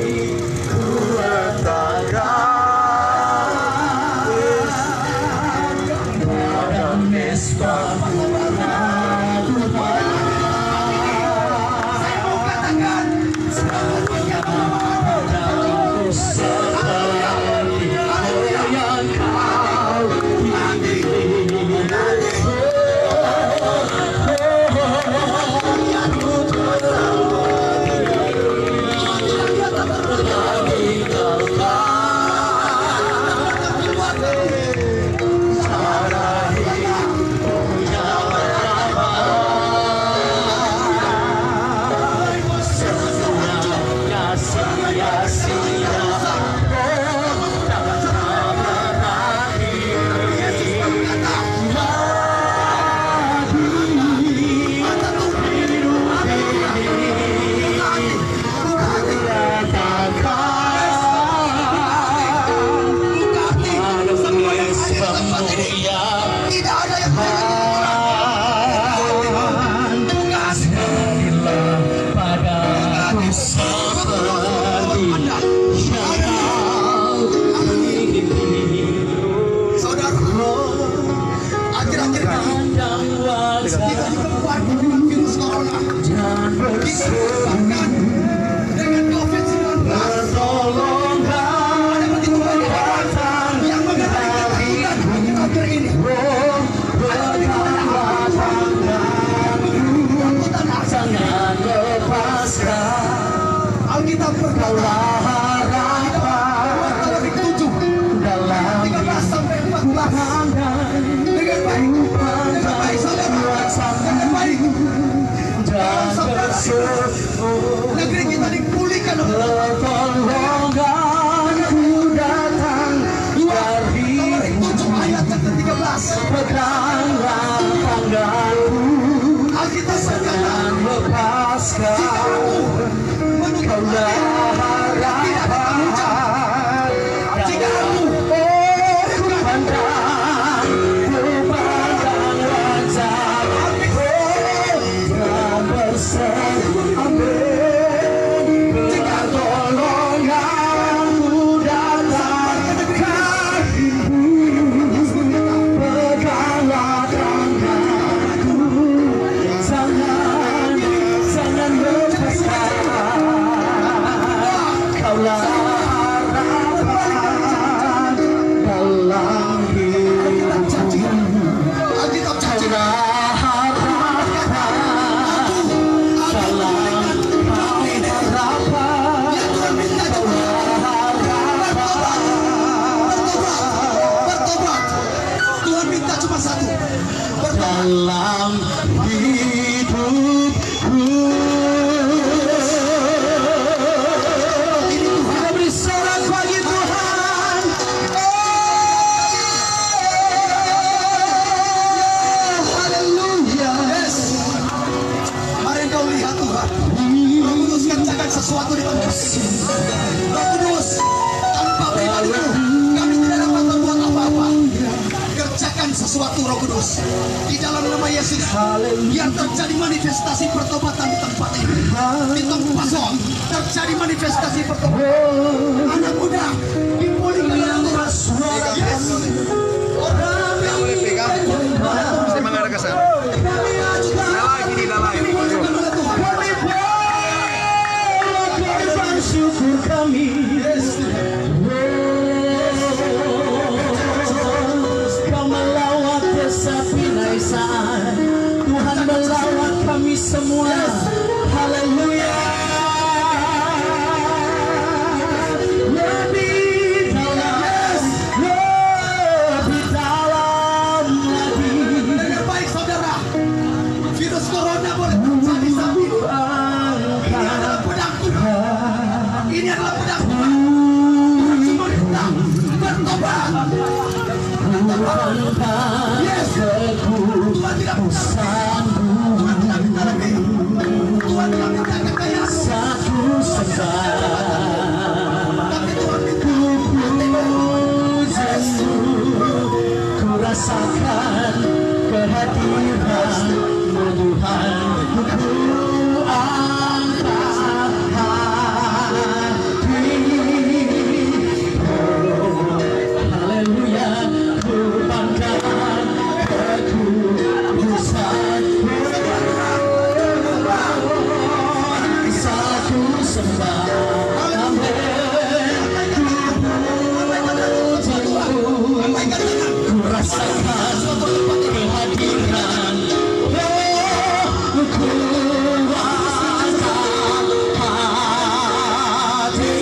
Saya mau katakan. Haleluya. Tidak ada yang saudara, akhir-akhir ini kita diperlukan dengan virus corona. Kita disebabkan dengan COVID-19. Ada begitu banyak orang yang mengalami ketakutan akhir-akhir ini. Ada begitu banyak orang yang ketakutan. Alkitab berkata, Alkitab 7 ayat 13 sampai 14 dengan baik, saudara, dengan baik. Jangan saudara, negeri kita dipulihkan oleh Pertolonganku datang dari 7 ayat yang ke-13. pedang tanganku. Alkitab berkata, sesuatu Roh Kudus di dalam nama Yesus. Biar terjadi manifestasi pertobatan di tempat ini. Di tempat Zon terjadi manifestasi pertobatan. Anak muda dipulihkan dalam Tuhan. Yes. Tidak boleh pegang. Saya mengarah ke sana. Syukur kami. Kau melawat desa Pinaisaan, Tuhan melawat kami semua. Haleluya. Lebih dalam, lebih dalam lagi. Dengan baik saudara, virus corona boleh terjadi saat ini. Ini adalah pedang Tuhan. Ini adalah pedang Tuhan. Tuhan cuma pedang bertobat. Yes. Tuhan tidak pesan. Tuhan tidak minta lebih. Tuhan tidak minta kekayaan. Satu tapi Tuhan minta ku rasakan kehadiran Tuhan. Ku angkat hati. Haleluya, ku banggakan kekudusan. Satu sembah, amin. Ku rasakan kehadiran. Ku angkat hati.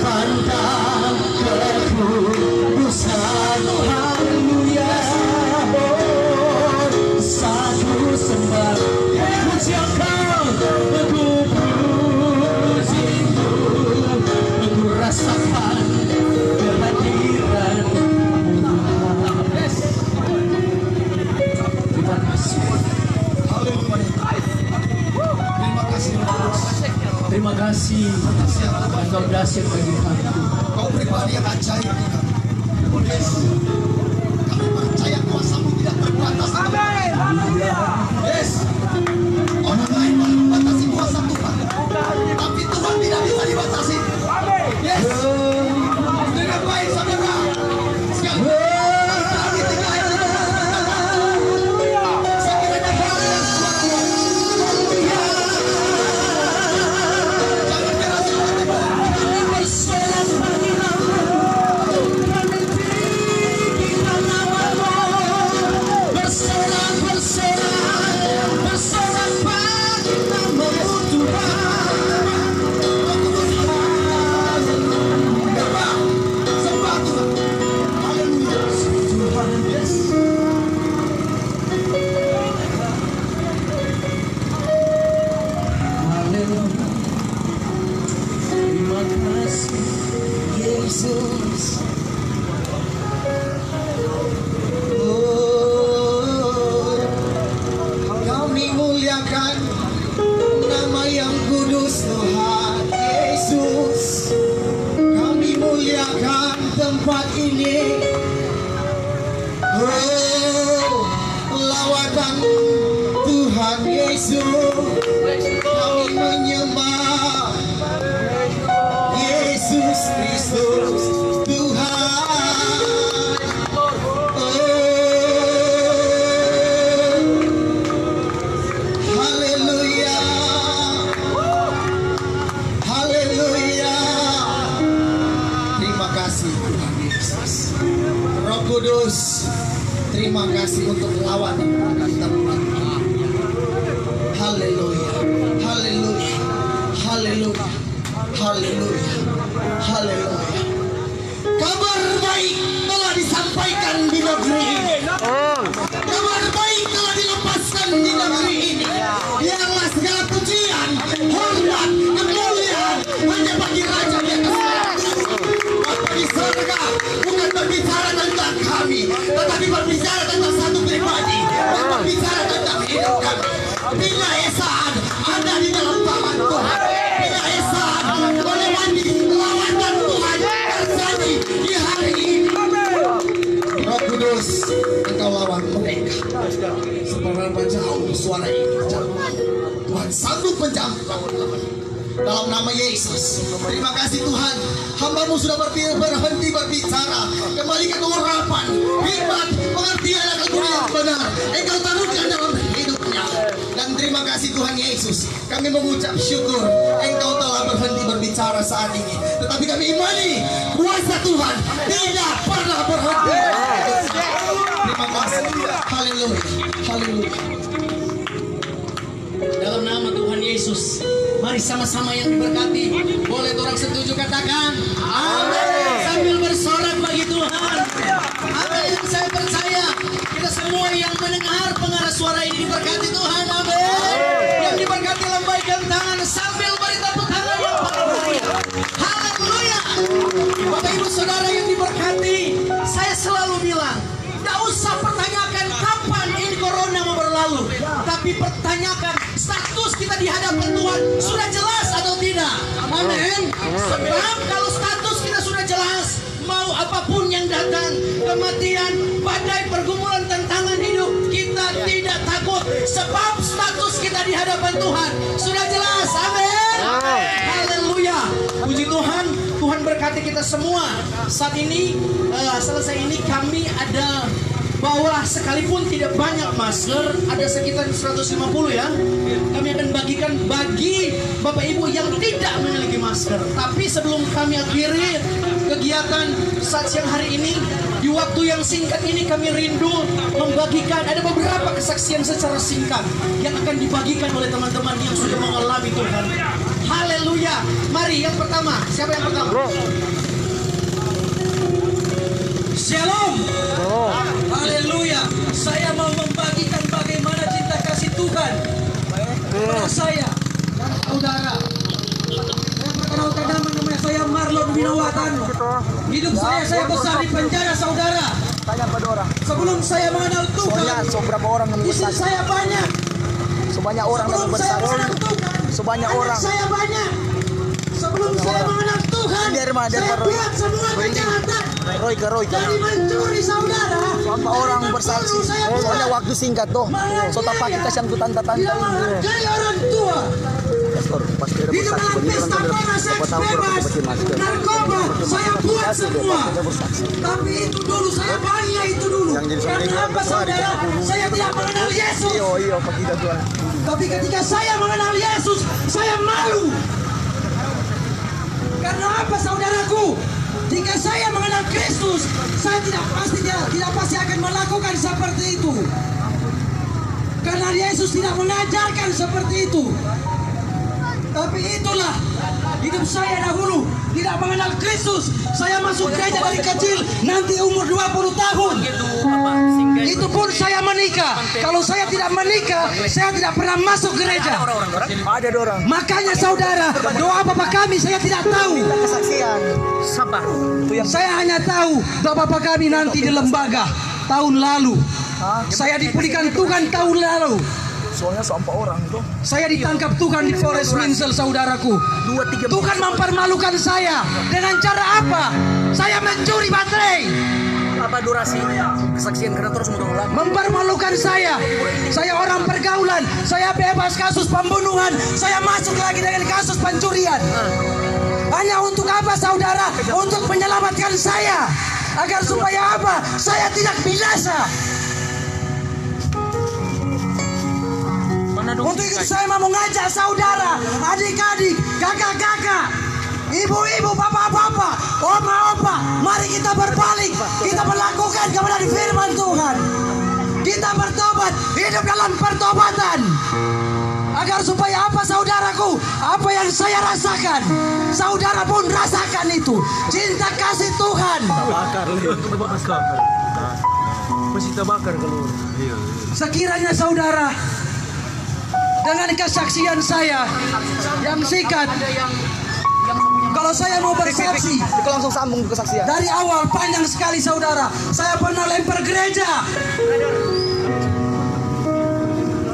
Pandang kekudusan. Haleluya. Satu sembah, puji Engkau, ku pujimu, ku rasakan kehadiran. Terima kasih. Terima kasih. Terima kasih. Engkau dahsyat bagi kami. Kau pribadi yang ajaib. Kami percaya kuasa-Mu tidak terbatas. Yes. Orang lain membatasi kuasa Tuhan, tapi Tuhan tidak bisa dibatasi. Yes. Dengan baik saudara. Sekali lagi 3 ayat itu. Sekiranya kalian suara Tuhan. Jangan keras hati. Bersorak bagi nama-Mu, kami tinggikan nama-Mu. Bersorak, bersorak, bersorak bagi nama-Mu Tuhan. Sembah Tuhan. Haleluya. Tuhan, yes. Haleluya. Terima kasih Yesus. Kami muliakan nama yang kudus Tuhan Yesus. Kami muliakan tempat ini. Lawatan Tuhan Yesus. Kami menyembah Yesus Kristus Tuhan. Haleluya. Haleluya. Terima kasih Tuhan Yesus. Roh Kudus, terima kasih untuk lawatan di tempat ini. Haleluya. Haleluya. Haleluya. Haleluya. Haleluya. Kabar baik telah disampaikan di negeri ini. Kabar baik telah dilepaskan di negeri ini. Biarlah segala pujian, hormat, kemuliaan hanya bagi Raja di atas langit. Bapa di surga bukan berbicara tentang kami, tetapi berbicara tentang satu pribadi, dan berbicara tentang hidup kami. Bila Esaan ada di dalam tangan Tuhan, bila Esaan melewati menjauh suara ini. Tuhan sanggup menjawab teman-teman. Dalam nama Yesus, terima kasih Tuhan. Hamba-Mu sudah berhenti berbicara. Kembalikan urapan, hikmat, pengertian akan dunia yang benar. Engkau taruhkan dalam hidupnya. Dan terima kasih Tuhan Yesus. Kami mengucap syukur Engkau telah berhenti berbicara saat ini. Tetapi kami imani kuasa Tuhan tidak pernah berhenti. Terima kasih. Haleluya. Haleluya. Dalam nama Tuhan Yesus, mari sama-sama yang diberkati. Boleh orang setuju katakan amin sambil bersorak bagi Tuhan. Amin. Saya percaya kita semua yang mendengar pengarah suara ini diberkati Tuhan. Amin. Yang diberkati lambaikan tangan sambil beri tepuk tangan yang paling meriah. Haleluya. Bapak Ibu Saudara yang diberkati, saya selalu bilang, tidak usah pertanyakan kapan ini corona mau berlalu, tapi pertanyakan status kita di hadapan Tuhan sudah jelas atau tidak. Amin. Sebab kalau status kita sudah jelas, mau apapun yang datang, kematian, badai, pergumulan, tantangan hidup, kita tidak takut. Sebab status kita di hadapan Tuhan sudah jelas. Amin. Haleluya. Puji Tuhan. Tuhan berkati kita semua. Saat ini selesai ini kami ada bawa sekalipun tidak banyak masker, ada sekitar 150 ya. Kami akan bagikan bagi Bapak Ibu yang tidak memiliki masker. Tapi sebelum kami akhiri kegiatan saat siang hari ini, di waktu yang singkat ini kami rindu membagikan ada beberapa kesaksian secara singkat yang akan dibagikan oleh teman-teman yang sudah mengalami Tuhan. Haleluya. Mari yang pertama, siapa yang pertama? Shalom. Haleluya. Saya mau membagikan bagaimana cinta kasih Tuhan kepada saya dan saudara. Saya perkenalkan nama saya Marlon Winawatan. Hidup saya besar di penjara saudara. Sebelum saya mengenal Tuhan, istri saya banyak. Sebanyak orang yang bersaksi. Sebanyak orang. Saya banyak. Sebelum saya mengenal Tuhan, saya buat semua kejahatan. Roy Jadi mencuri saudara. Sampai orang bersaksi. Soalnya waktu singkat tuh. So tapak kita yang tanda-tanda Tidak ini. menghargai orang tua. Pasti ada Di bersaksi. dalam pesta pora seks bebas, narkoba, saya buat semua. Tapi itu dulu, saya banyak itu dulu. Karena apa saudara? Saya tidak mengenal Yesus. Iya, Pak kita Tuhan. Tapi ketika saya mengenal Yesus, saya malu. Karena apa saudaraku? Jika saya mengenal Kristus, saya tidak pasti akan melakukan seperti itu. Karena Yesus tidak mengajarkan seperti itu. Tapi itulah hidup saya dahulu, tidak mengenal Kristus. Saya masuk gereja dari kecil, nanti umur 20 tahun. Itu pun saya menikah. Kalau saya tidak menikah, saya tidak pernah masuk gereja. Ada orang. Makanya saudara, doa Bapak kami saya tidak tahu. Kesaksian. Sabar. Saya hanya tahu doa Bapak kami nanti di lembaga tahun lalu. Saya dipulihkan Tuhan tahun lalu. Soalnya sampai orang tuh. Saya ditangkap Tuhan di Forest Winsel, saudaraku. Tuhan mempermalukan saya. Dengan cara apa? Saya mencuri baterai. Apa durasi kesaksian karena terus mengulang? Mempermalukan saya. Saya orang pergaulan. Saya bebas kasus pembunuhan. Saya masuk lagi dengan kasus pencurian. Hanya untuk apa saudara? Untuk menyelamatkan saya. Agar supaya apa? Saya tidak binasa. Untuk itu saya mau mengajak saudara, adik-adik, kakak-kakak, ibu-ibu, bapak-bapak, oma-opa, mari kita berbalik, kita melakukan kepada firman Tuhan. Kita bertobat, hidup dalam pertobatan. Agar supaya apa saudaraku? Apa yang saya rasakan, saudara pun rasakan itu. Cinta kasih Tuhan. Masih terbakar kalau. Sekiranya saudara, dengan kesaksian saya yang singkat, kalau saya mau bersaksi, Itu langsung sambung kesaksian. dari awal panjang sekali saudara. Saya pernah lempar gereja.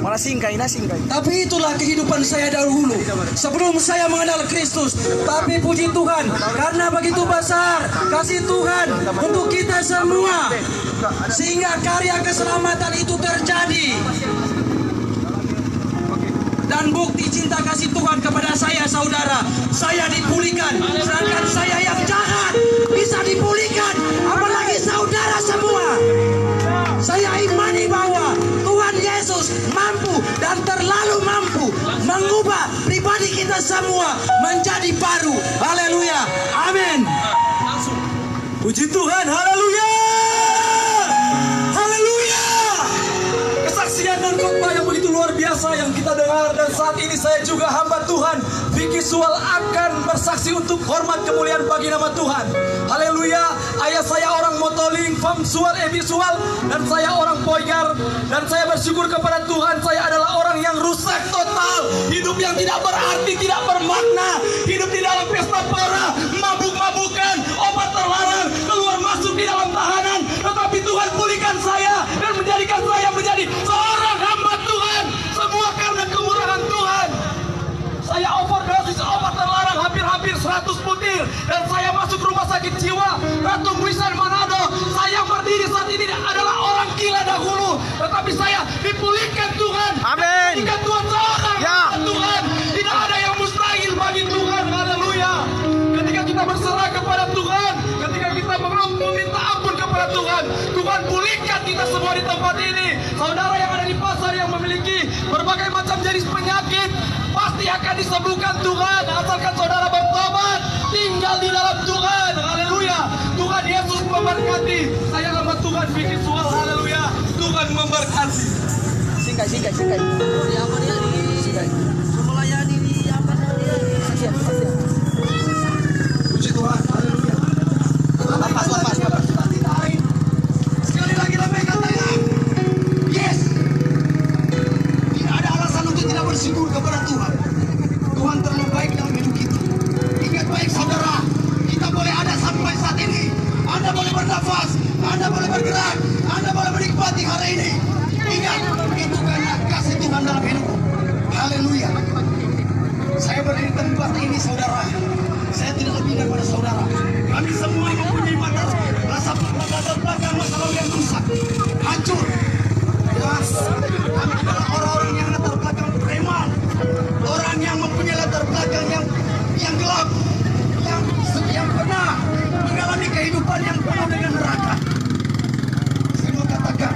Malah singkai. Tapi itulah kehidupan saya dahulu sebelum saya mengenal Kristus. Tapi puji Tuhan, karena begitu besar kasih Tuhan untuk kita semua, sehingga karya keselamatan itu terjadi. dan bukti cinta kasih Tuhan kepada saya, saudara. Saya dipulihkan, sedangkan saya yang jahat bisa dipulihkan, apalagi saudara semua. Saya imani bahwa Tuhan Yesus mampu dan terlalu mampu mengubah pribadi kita semua menjadi baru. Haleluya, amin. Puji Tuhan, haleluya, haleluya. Kesaksian dan khotbah yang begitu luar biasa yang kita dengar, dan saat ini saya juga hamba Tuhan Vicky Sual akan bersaksi untuk hormat kemuliaan bagi nama Tuhan. Haleluya. Ayah saya orang Motoling, Fam Sual, Ebi Sual, dan saya orang Poigar, dan saya bersyukur kepada Tuhan saya adalah orang yang rusak total, hidup yang tidak berarti, tidak bermakna, hidup di dalam pesta pora, mabuk-mabukan, obat terlarang, keluar masuk di dalam tahanan. Tetapi Tuhan pulihkan saya dan menjadikan saya menjadi seorang hamba Tuhan, semua karena kemurahan Tuhan. Saya overdosis obat terlarang hampir 100 butir, dan saya masuk rumah sakit jiwa Ratu Buisan Manado. Saya berdiri saat ini adalah orang gila dahulu, tetapi saya dipulihkan Tuhan. Amin. Dipulihkan Tuhan, seorang Ya. hamba Tuhan. Tidak ada yang mustahil bagi Tuhan. Haleluya. Ketika kita berserah kepada Tuhan, ketika kita meminta ampun kepada Tuhan, Tuhan pulihkan kita semua di tempat ini. Saudara yang ada di pasar yang memiliki berbagai macam jenis penyakit, pasti akan disembuhkan Tuhan, asalkan saudara bertobat, tinggal di dalam Tuhan. Haleluya. Tuhan Yesus memberkati. Saya hamba Tuhan Vicky Sual. Haleluya. Tuhan memberkati. Singkai. Siapa dia nih? Singkai. Melayani di apa dia? Puji Tuhan, haleluya. Lepas. Sekali lagi lambaikan tangan. Yes. Tidak ada alasan untuk tidak bersyukur kepada Tuhan. Tuhan terlalu baik dalam hidup kita. Ingat baik saudara, kita boleh ada sampai saat ini. Anda boleh bernafas, Anda boleh bergerak, Anda boleh menikmati hari ini. Ingat, itu karena kasih Tuhan dalam hidup. Haleluya. Saya berdiri di tempat ini saudara, saya tidak lebih daripada saudara. Kami semua mempunyai latar belakang masa lalu yang rusak, hancur. Jelas, kami adalah orang-orang yang latar belakang preman, orang yang mempunyai latar belakang yang gelap, yang pernah mengalami kehidupan yang penuh dengan neraka. Saya mau katakan,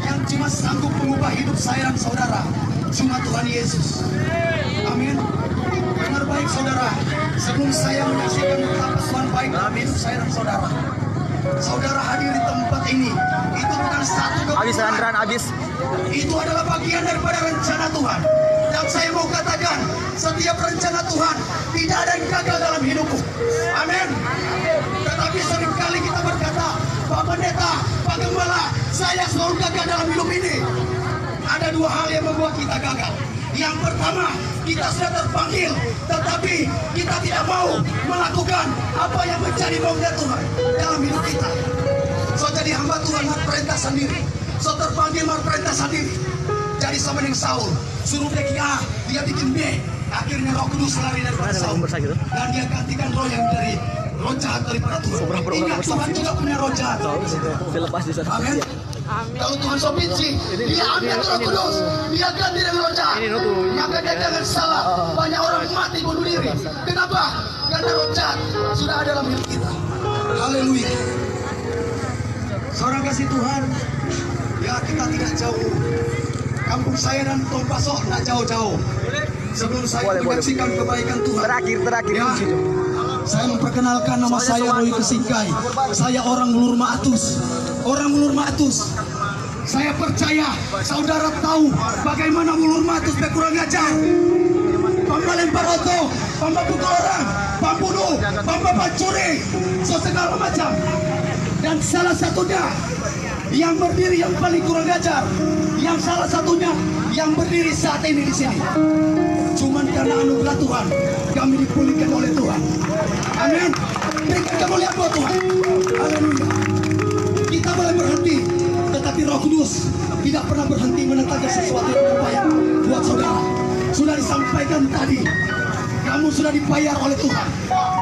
yang cuma sanggup mengubah hidup saya dan saudara cuma Tuhan Yesus. Amin. Dengar baik saudara, sebelum saya menyaksikan betapa Tuhan baik dalam hidup saya dan saudara, saudara hadir di tempat ini, itu bukan satu kebetulan. Habis. Itu adalah bagian daripada rencana Tuhan. Dan saya mau katakan, setiap rencana Tuhan tidak ada yang gagal dalam hidupku. Amin. Tetapi seringkali kita berkata, Pak Pendeta, Pak Gembala, saya selalu gagal dalam hidup ini. Ada dua hal yang membuat kita gagal. Yang pertama, kita sudah terpanggil, tetapi kita tidak mau melakukan apa yang menjadi maunya Tuhan dalam hidup kita. So jadi hamba Tuhan harus perintah sendiri. So terpanggil harus perintah sendiri. Jadi sama dengan Saul, suruh bikin A, dia bikin B. Akhirnya Roh Kudus lari daripada Saul, dan dia gantikan roh yang dari roh jahat daripada Tuhan. Ingat, Tuhan juga punya roh jahat. Amin. Kalau Tuhan sopici, dia ambil Roh Kudus, dia ganti dengan roh jahat. Maka dia jangan salah, banyak orang mati bunuh diri. Kenapa? Karena roh jahat sudah ada dalam hidup kita. Haleluya. Seorang kasih Tuhan, ya kita tidak jauh. Kampung saya dan Tong Pasok tidak jauh-jauh. Sebelum saya menyaksikan kebaikan Tuhan, Terakhir. ya, saya memperkenalkan nama saya Roy Kesingkai. Saya orang Mulur Maatus. Orang Mulur Maatus. Saya percaya saudara tahu bagaimana Mulur Maatus berkurang ajar. Pamba lempar oto, pamba pukul orang, pembunuh, pamba pencuri, so segala macam. Dan salah satunya yang berdiri yang paling kurang ajar, yang salah satunya yang berdiri saat ini di sini. Cuman karena anugerah Tuhan, kami dipulihkan oleh Tuhan. Amin. Berikan kemuliaan buat Tuhan. Haleluya. Kita boleh berhenti, tetapi Roh Kudus tidak pernah berhenti menetapkan sesuatu yang berbahaya buat saudara. Sudah disampaikan tadi, kamu sudah dibayar oleh Tuhan,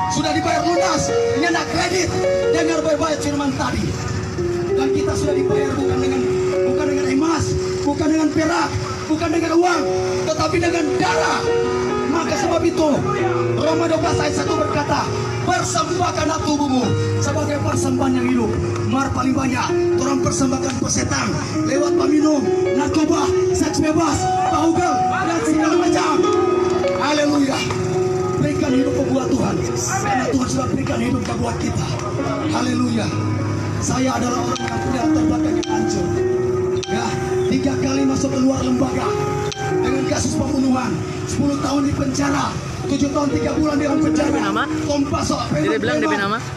sudah dibayar lunas, nyenak kredit. Dengar baik-baik firman tadi. Dan kita sudah dibayar bukan dengan emas, bukan dengan perak, bukan dengan uang, tetapi dengan darah. Maka sebab itu Roma 12 ayat 1 berkata, persembahkanlah tubuhmu sebagai persembahan yang hidup. Mar paling banyak orang persembahkan pesetan lewat peminum, narkoba, seks bebas, bahugel, dan segala macam. Haleluya. Berikan hidup buat Tuhan, karena Tuhan sudah berikan hidup buat kita. Haleluya. Saya adalah orang yang punya latar belakang yang hancur. Ya, 3 kali masuk keluar lembaga dengan kasus pembunuhan, 10 tahun di penjara, 7 tahun 3 bulan di dalam penjara. Kompas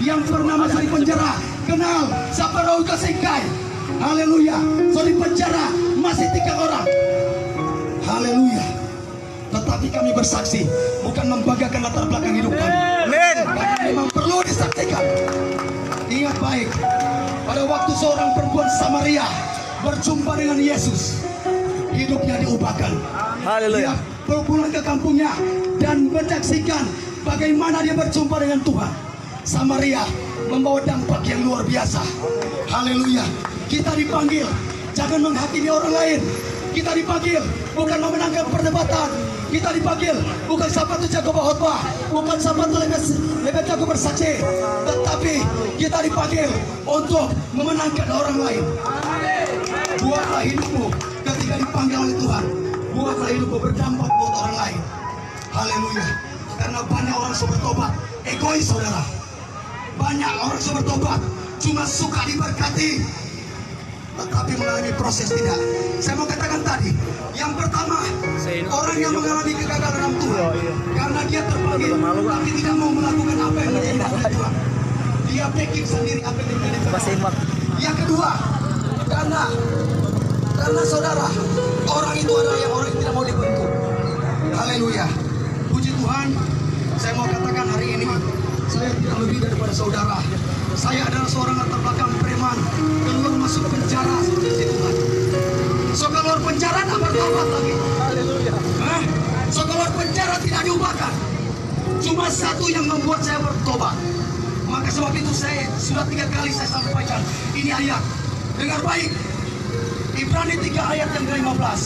yang pernah masuk di penjara, kenal siapa Raul Kasikai. Haleluya. So di penjara masih 3 orang. Haleluya. Tetapi kami bersaksi, bukan membanggakan latar belakang hidup kami. Karena memang perlu disaksikan. Ingat baik, pada waktu seorang perempuan Samaria berjumpa dengan Yesus, hidupnya diubahkan. Dia pulang ke kampungnya dan menyaksikan bagaimana dia berjumpa dengan Tuhan. Samaria membawa dampak yang luar biasa. Haleluya. Kita dipanggil, jangan menghakimi orang lain. Kita dipanggil bukan memenangkan perdebatan. Kita dipanggil bukan siapa itu jago berkhotbah, bukan siapa itu lebih jago bersaksi, tetapi kita dipanggil untuk memenangkan orang lain. Buatlah hidupmu ketika dipanggil oleh Tuhan. Buatlah hidupmu berdampak buat orang lain. Haleluya. Karena banyak orang sudah bertobat egois, saudara. Banyak orang sudah bertobat cuma suka diberkati, tetapi mengalami proses tidak. Saya mau katakan tadi, yang pertama, orang yang mengalami kegagalan dalam Tuhan karena dia terpanggil tapi tidak mau melakukan apa yang menjadi oleh Tuhan. Dia bikin sendiri apa yang menjadi Tuhan. Yang kedua, karena saudara, orang itu adalah orang yang tidak mau dibentuk. Haleluya. Puji Tuhan, saya mau katakan hari ini, saya tidak lebih daripada saudara. Saya adalah seorang latar belakang preman, keluar masuk penjara seperti Tuhan. So keluar penjara tak bertobat lagi. Haleluya. So keluar penjara tidak diubahkan. Cuma satu yang membuat saya bertobat. Maka sebab itu saya sudah 3 kali saya sampaikan ini ayat. Dengar baik. Ibrani 3 ayat yang ke-15.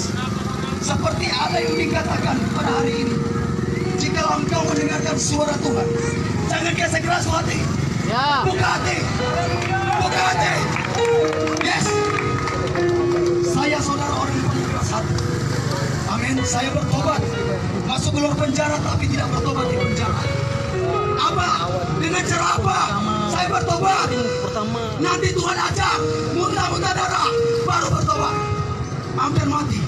Seperti ada yang dikatakan pada hari ini, jika engkau mendengarkan suara Tuhan, jangan gesek keras hati. Ya. Buka hati. Buka hati. Yes. Saya saudara orang yang paling keras hati. Amin. Saya bertobat. Masuk keluar penjara tapi tidak bertobat di penjara. Apa? Dengan cara apa? Saya bertobat. Nanti Tuhan ajak muntah-muntah darah baru bertobat. Hampir mati.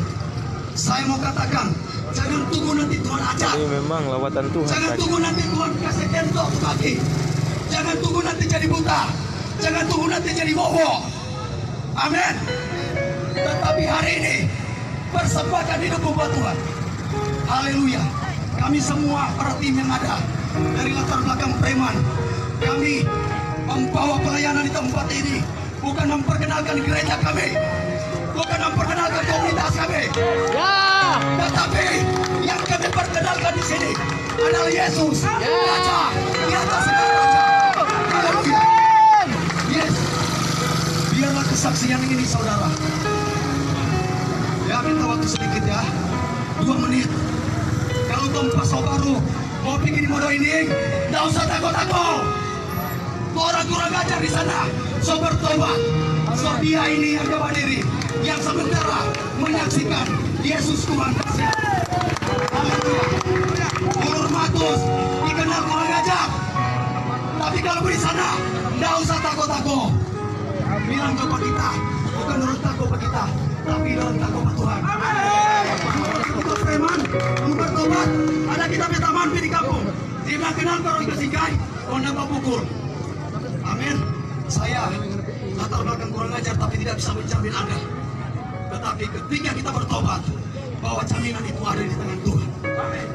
Saya mau katakan, jangan tunggu nanti Tuhan ajak. Ini memang lawatan Tuhan. Jangan tunggu nanti Tuhan kasih kentok ke kaki. Jangan tunggu nanti jadi buta. Jangan tunggu nanti jadi bobo. Amin. Tetapi hari ini persembahkan hidup buat Tuhan. Haleluya. Kami semua para tim yang ada dari latar belakang preman, kami membawa pelayanan di tempat ini, bukan memperkenalkan gereja kami, bukan memperkenalkan komunitas kami, tetapi yang kami perkenalkan di sini adalah Yesus, Raja di atas segala raja. Haleluya. Yes. Biarlah kesaksian ini saudara. Ya, minta waktu sedikit ya, 2 menit. Kalau tempat baru mau bikin modo ini, tidak usah takut-takut. Orang kurang ajar di sana, so bertobat. So dia ini yang coba diri, yang sementara menyaksikan Yesus Tuhan. Haleluya. Ulur matus dikenal kurang ajar. Tapi kalau di sana, tidak usah takut-takut. Bilang coba kita, bukan orang takut kita, tapi dalam takut Tuhan. Kita preman, bertobat, ada kita minta mampir di kampung. Dia kenal baru dikasihkan, orang apa pukul. Amin. Saya latar belakang kurang ajar, tapi tidak bisa menjamin Anda. Tetapi ketika kita bertobat, bahwa jaminan itu ada di tangan Tuhan.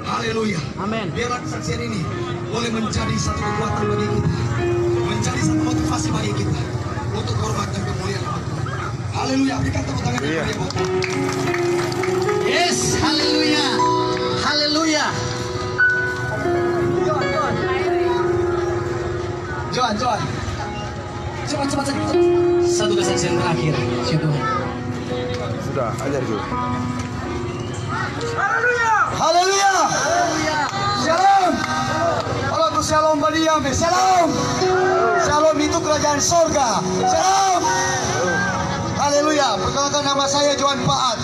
Haleluya. Amin. Biarlah kesaksian ini boleh menjadi satu kekuatan bagi kita, menjadi satu motivasi bagi kita untuk hormat dan kemuliaan Tuhan. Haleluya. Berikan tepuk tangan yang meriah buat Tuhan. Yes, haleluya. Haleluya. Johan. Cepat. Satu kesaksian terakhir. Syukur. Sudah, ajar juga. Haleluya. Shalom. Kalau tuh shalom badiam, shalom. Shalom itu kerajaan sorga. Shalom. Haleluya. Perkenalkan, nama saya Johan Paat,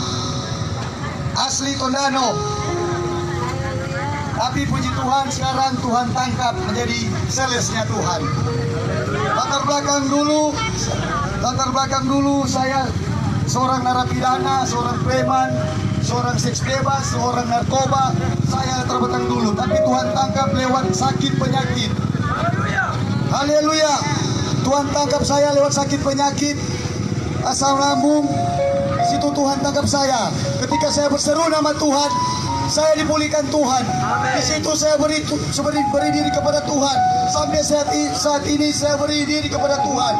asli Tondano. Tapi puji Tuhan, sekarang Tuhan tangkap menjadi salesnya Tuhan. Latar belakang dulu saya seorang narapidana, seorang preman, seorang seks bebas, seorang narkoba. Saya latar belakang dulu, tapi Tuhan tangkap lewat sakit penyakit. Haleluya. Tuhan tangkap saya lewat sakit penyakit, asam lambung. Di situ Tuhan tangkap saya. Ketika saya berseru nama Tuhan, saya dipulihkan Tuhan. Di situ saya beri diri kepada Tuhan. Sampai saat ini saya beri diri kepada Tuhan.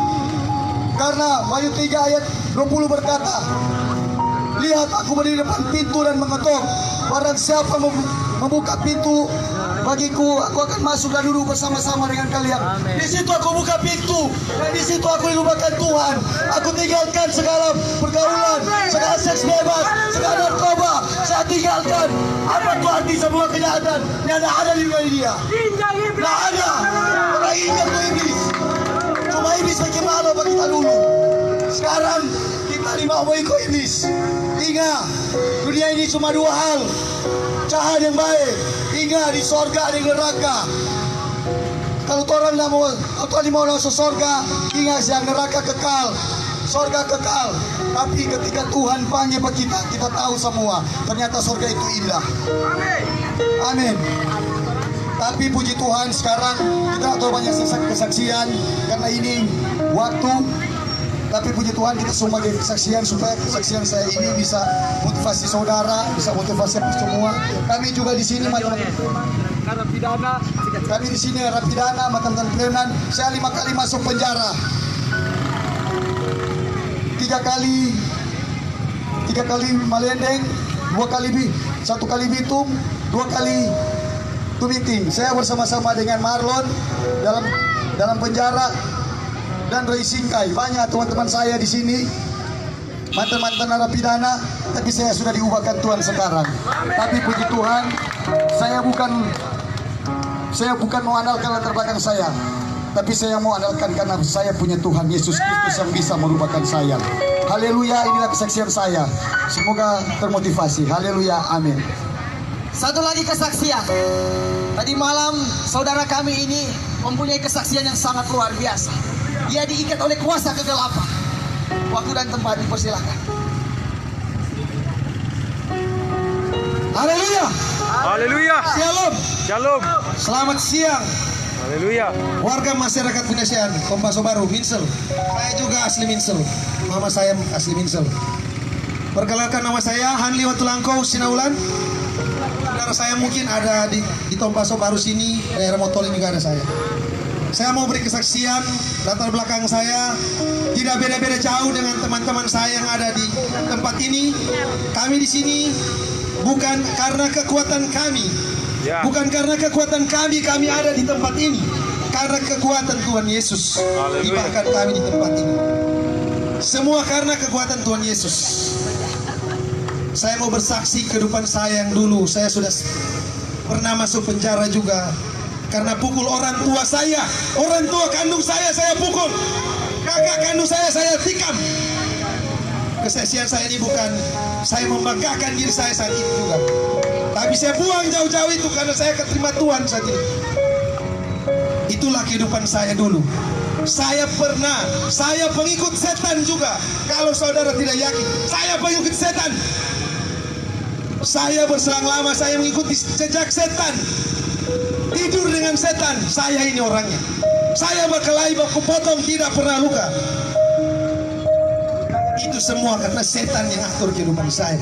Karena Wahyu 3 ayat 20 berkata, lihat aku berdiri depan pintu dan mengetuk. Barang siapa membuka pintu bagiku, aku akan masuk dan duduk bersama-sama dengan kalian. Di situ aku buka pintu, dan di situ aku dilupakan Tuhan. Aku tinggalkan segala pergaulan, segala seks bebas, segala narkoba. Saya tinggalkan. Apa itu arti semua kejahatan yang ada di dunia dia? Tidak ada. Orang ingat tuh iblis. Cuma iblis bagi malu bagi kita dulu. Sekarang kita dimau ikut iblis. Ingat, dunia ini cuma dua hal, jahat yang baik. Ingat, di sorga di neraka. Kalau orang mau masuk sorga, ingat yang neraka kekal, sorga kekal. Tapi ketika Tuhan panggil kita tahu semua, ternyata sorga itu indah. Amin. Tapi puji Tuhan, sekarang kita tahu banyak kesaksian karena ini waktu. Tapi puji Tuhan, kita semua bagi kesaksian supaya kesaksian saya ini bisa motivasi saudara, bisa motivasi semua. Kami juga di sini narapidana, mantan preman. Saya 5 kali masuk penjara. 3 kali Malendeng, 1 kali Bitung, 2 kali Tumiting. Saya bersama-sama dengan Marlon dalam penjara. Dan Ray Singkai, banyak teman-teman saya di sini mantan narapidana, tapi saya sudah diubahkan Tuhan sekarang. Tapi puji Tuhan, saya bukan mau andalkan latar belakang saya, tapi saya mau andalkan karena saya punya Tuhan Yesus Kristus yang bisa merubahkan saya. Haleluya, inilah kesaksian saya. Semoga termotivasi. Haleluya, amin. Satu lagi kesaksian. Tadi malam saudara kami ini mempunyai kesaksian yang sangat luar biasa. Dia diikat oleh kuasa kegelapan. Waktu dan tempat dipersilakan. Haleluya. Haleluya. Shalom. Shalom. Selamat siang. Haleluya. Warga masyarakat Pinasian, Kompaso Baru, Minsel. Saya juga asli Minsel. Mama saya asli Minsel. Perkenalkan, nama saya Hanli Watulangkau Sinaulan. Saudara saya mungkin ada di Kompaso Baru sini, daerah Motol juga ada saya. Saya mau beri kesaksian, latar belakang saya tidak beda-beda jauh dengan teman-teman saya yang ada di tempat ini. Kami di sini bukan karena kekuatan kami, bukan karena kekuatan kami ada di tempat ini, karena kekuatan Tuhan Yesus limpahkan kami di tempat ini. Semua karena kekuatan Tuhan Yesus. Saya mau bersaksi kehidupan saya yang dulu. Saya sudah pernah masuk penjara juga. Karena pukul orang tua saya, orang tua kandung saya pukul, kakak kandung saya tikam. Kesaksian saya ini bukan saya membanggakan diri saya saat itu juga, tapi saya buang jauh-jauh itu karena saya keterima Tuhan saat ini. Itulah kehidupan saya dulu. Saya pengikut setan juga. Kalau saudara tidak yakin, saya pengikut setan. Saya berselang lama saya mengikuti jejak setan. Tidur dengan setan, saya ini orangnya. Saya berkelahi baku potong, tidak pernah luka. Itu semua karena setan yang atur kehidupan saya.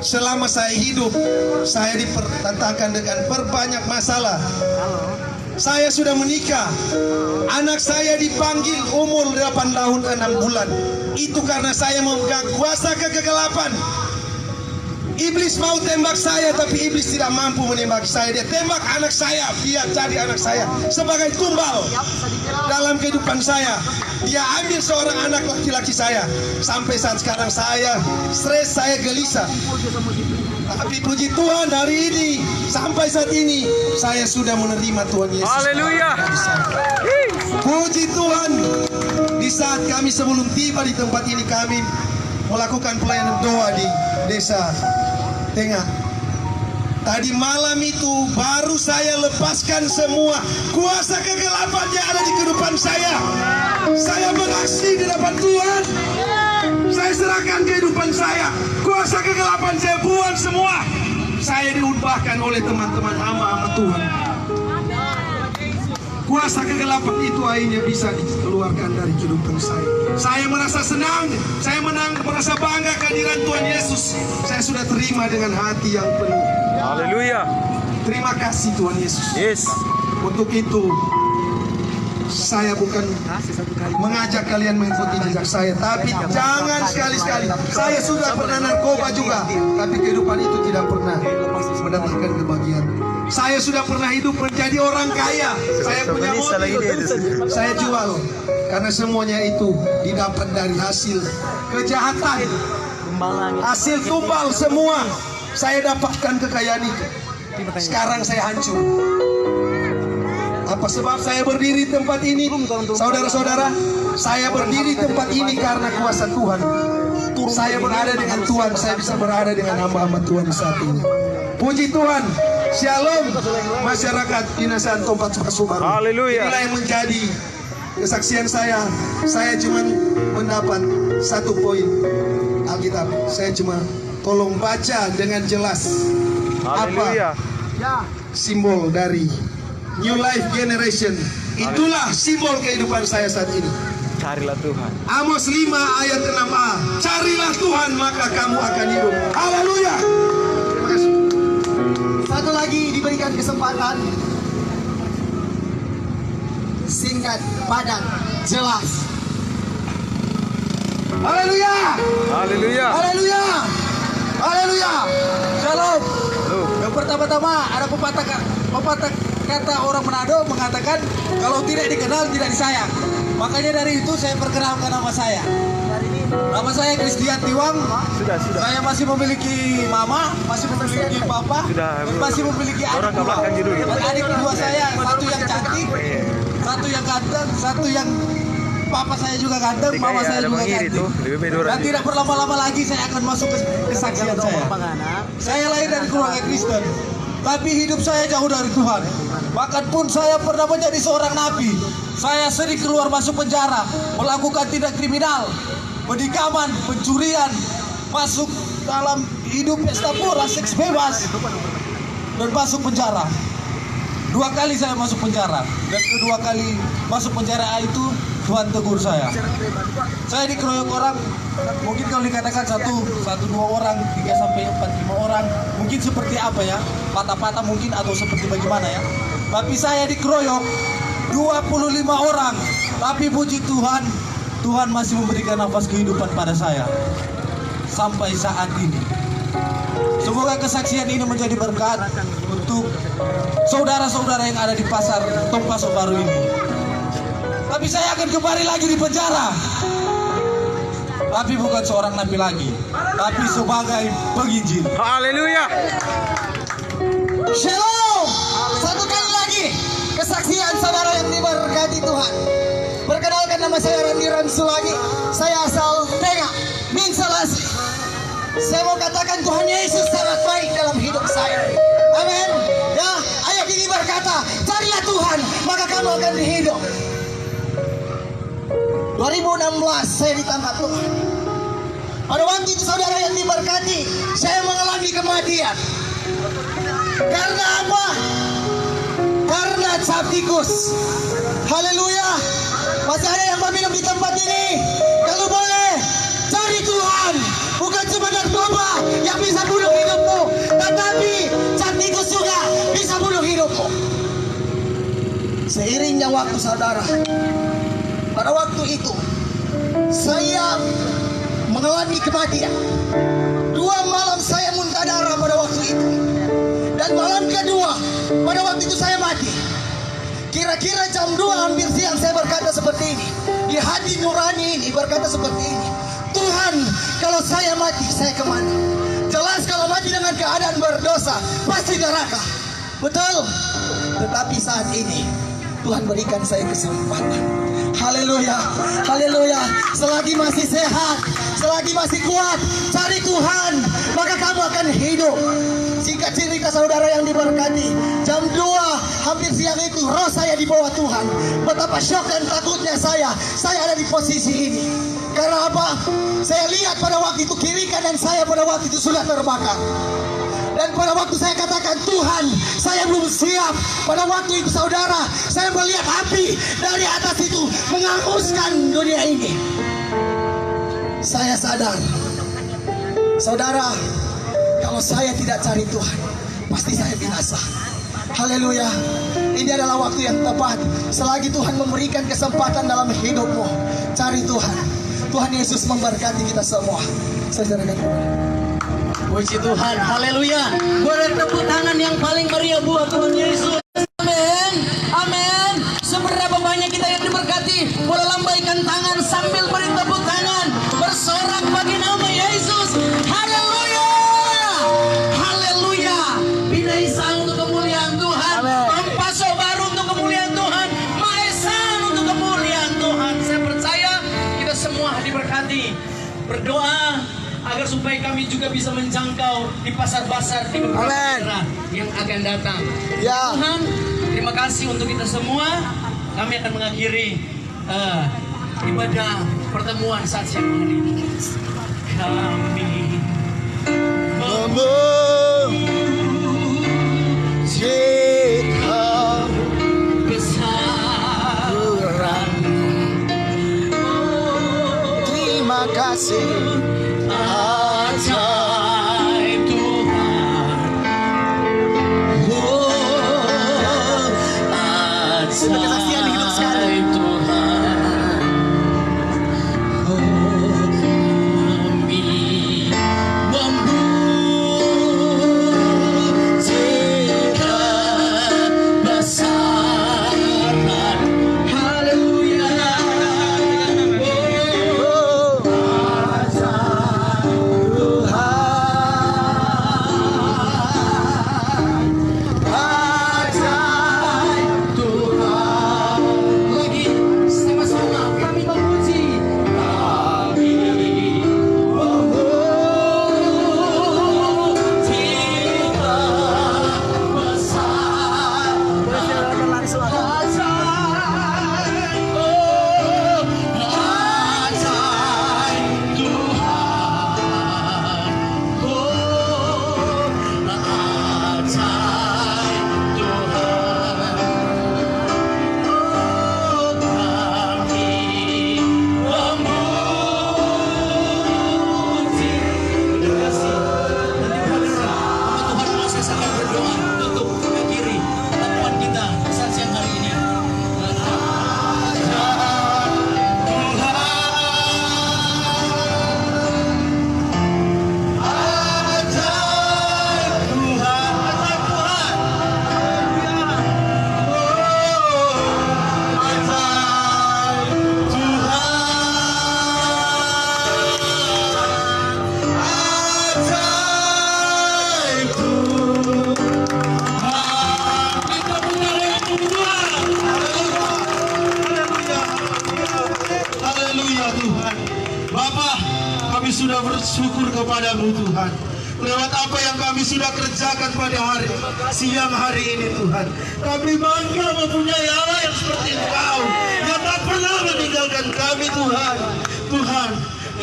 Selama saya hidup, saya dipertentangkan dengan berbanyak masalah. Saya sudah menikah. Anak saya dipanggil umur 8 tahun 6 bulan. Itu karena saya memegang kuasa kegelapan. Iblis mau tembak saya, tapi iblis tidak mampu menembak saya. Dia tembak anak saya, dia cari anak saya sebagai tumbal dalam kehidupan saya. Dia ambil seorang anak laki-laki saya. Sampai saat sekarang saya stres, saya gelisah. Tapi puji Tuhan, hari ini sampai saat ini saya sudah menerima Tuhan Yesus. Haleluya. Puji Tuhan. Di saat kami sebelum tiba di tempat ini, kami melakukan pelayanan doa di desa Tengah. Tadi malam itu baru saya lepaskan semua kuasa kegelapan yang ada di kehidupan saya. Saya beraksi di depan Tuhan. Saya serahkan kehidupan saya. Kuasa kegelapan saya buang semua. Saya diubahkan oleh teman-teman hamba-hamba Tuhan. Kuasa kegelapan itu akhirnya bisa dikeluarkan dari kehidupan saya. Saya merasa senang, saya merasa bangga kehadiran Tuhan Yesus. Saya sudah terima dengan hati yang penuh. Haleluya. Terima kasih Tuhan Yesus. Yes. Untuk itu saya bukan mengajak kalian mengikuti jejak saya, tapi jangan sekali-sekali. Saya sudah pernah narkoba juga, tapi kehidupan itu tidak pernah mendatangkan kebahagiaan. Saya sudah pernah hidup menjadi orang kaya. Saya punya mobil, saya jual karena semuanya itu didapat dari hasil kejahatan, hasil tumbal semua. Saya dapatkan kekayaan itu. Sekarang saya hancur. Apa sebab saya berdiri di tempat ini? Saudara-saudara, saya berdiri di tempat ini karena kuasa Tuhan. Saya berada dengan Tuhan, saya bisa berada dengan hamba-hamba Tuhan saat ini. Puji Tuhan. Shalom masyarakat Dinasan Tompat Sukasubaru. Haleluya. Inilah yang menjadi kesaksian saya. Saya cuma mendapat satu poin Alkitab. Saya cuma tolong baca dengan jelas Haleluya. apa simbol dari New Life Generation. Itulah simbol kehidupan saya saat ini. Carilah Tuhan. Amos 5 ayat 6a. Carilah Tuhan maka kamu akan hidup. Haleluya. Terima kasih. Satu lagi diberikan kesempatan. Singkat, padat, jelas. Haleluya. Haleluya. Haleluya. Haleluya. Shalom. Halo. Yang pertama-tama ada pepatah kata orang Manado mengatakan kalau tidak dikenal tidak disayang. Makanya dari itu saya perkenalkan nama saya. Nama saya Christian Tiwang. Sudah. Saya masih memiliki mama, masih memiliki papa, Sudah. dan masih memiliki Orang adik dua. belakang dulu ya. Dan adik kedua saya, satu yang cantik, satu yang ganteng, satu yang papa saya juga ganteng, mama saya juga cantik. Dan tidak berlama-lama lagi saya akan masuk ke kesaksian saya. Saya lahir dari keluarga Kristen, tapi hidup saya jauh dari Tuhan. Bahkan pun saya pernah menjadi seorang nabi. Saya sering keluar masuk penjara, melakukan tindak kriminal, penikaman, pencurian, masuk dalam hidup pesta pora, seks bebas, dan masuk penjara. 2 kali saya masuk penjara, dan kedua kali masuk penjara itu Tuhan tegur saya. Saya dikeroyok orang, mungkin kalau dikatakan 1-2 orang, 3-4-5 orang, mungkin seperti apa ya, patah-patah mungkin atau seperti bagaimana ya. Tapi saya dikeroyok 25 orang, tapi puji Tuhan, Tuhan masih memberikan nafas kehidupan pada saya sampai saat ini. Semoga kesaksian ini menjadi berkat untuk saudara-saudara yang ada di pasar Tompaso Baru ini. Tapi saya akan kembali lagi di penjara. Tapi bukan seorang nabi lagi, tapi sebagai penginjil. Haleluya. Shalom. Satu kali lagi kesaksian saudara yang diberkati Tuhan. Perkenalkan, nama saya Randy Ransulagi. Saya asal Tengah, Minsalasi. Saya mau katakan Tuhan Yesus sangat baik dalam hidup saya. Amin. Ya, ayat ini berkata, carilah Tuhan maka kamu akan hidup. 2016 saya ditambah Tuhan. Pada waktu itu saudara yang diberkati, saya mengalami kematian. Karena apa? Karena cap tikus. Haleluya. Masih ada yang minum di tempat ini? Kalau boleh, cari Tuhan. Bukan cuma narkoba yang bisa bunuh hidupmu, tetapi cap tikus juga bisa bunuh hidupmu. Seiringnya waktu saudara, pada waktu itu saya mengalami kematian. 2 malam saya muntah darah. itu. Dan malam kedua, pada waktu itu saya mati. Kira-kira jam 2 hampir siang saya berkata seperti ini. Di hati nurani ini berkata seperti ini. Tuhan, kalau saya mati, saya kemana? Jelas kalau mati dengan keadaan berdosa, pasti neraka. Betul. Tetapi saat ini, Tuhan berikan saya kesempatan. Haleluya, haleluya. Selagi masih sehat, selagi masih kuat, cari Tuhan, maka kamu akan hidup. Singkat cerita saudara yang diberkati, jam 2 hampir siang itu roh saya dibawa Tuhan. Betapa syok dan takutnya saya ada di posisi ini. Karena apa? Saya lihat pada waktu itu kiri kanan saya pada waktu itu sudah terbakar. Dan pada waktu saya katakan, Tuhan, saya belum siap. Pada waktu itu saudara, saya melihat api dari atas itu menghanguskan dunia ini. Saya sadar, saudara, kalau saya tidak cari Tuhan, pasti saya binasa. Haleluya. Ini adalah waktu yang tepat. Selagi Tuhan memberikan kesempatan dalam hidupmu, cari Tuhan. Tuhan Yesus memberkati kita semua. Saya serahkan Tuhan. Puji Tuhan, haleluya. Beri tepuk tangan yang paling meriah buat Tuhan Yesus. Amin, amin. Seberapa banyak kita yang diberkati, boleh lambaikan tangan sambil beri tepuk tangan, bersorak bagi nama Yesus. Haleluya, haleluya. Binaisa untuk kemuliaan Tuhan, Pampaso baru untuk kemuliaan Tuhan, Maesan untuk kemuliaan Tuhan. Saya percaya kita semua diberkati. Berdoa agar supaya kami juga bisa menjangkau di pasar-pasar di beberapa daerah yang akan datang. Ya. Tuhan, terima kasih untuk kita semua. Kami akan mengakhiri ibadah pertemuan saat siang hari ini. Kami memujikan besaran. terima kasih. Ajaib Tuhan, oh ajaib Tuhan, oh kami memujikan besaran. Haleluya. kami sudah bersyukur kepadamu Tuhan. Lewat apa yang kami sudah kerjakan pada siang hari ini Tuhan. Kami bangga mempunyai Allah yang seperti Engkau, yang tak pernah meninggalkan kami Tuhan. Tuhan,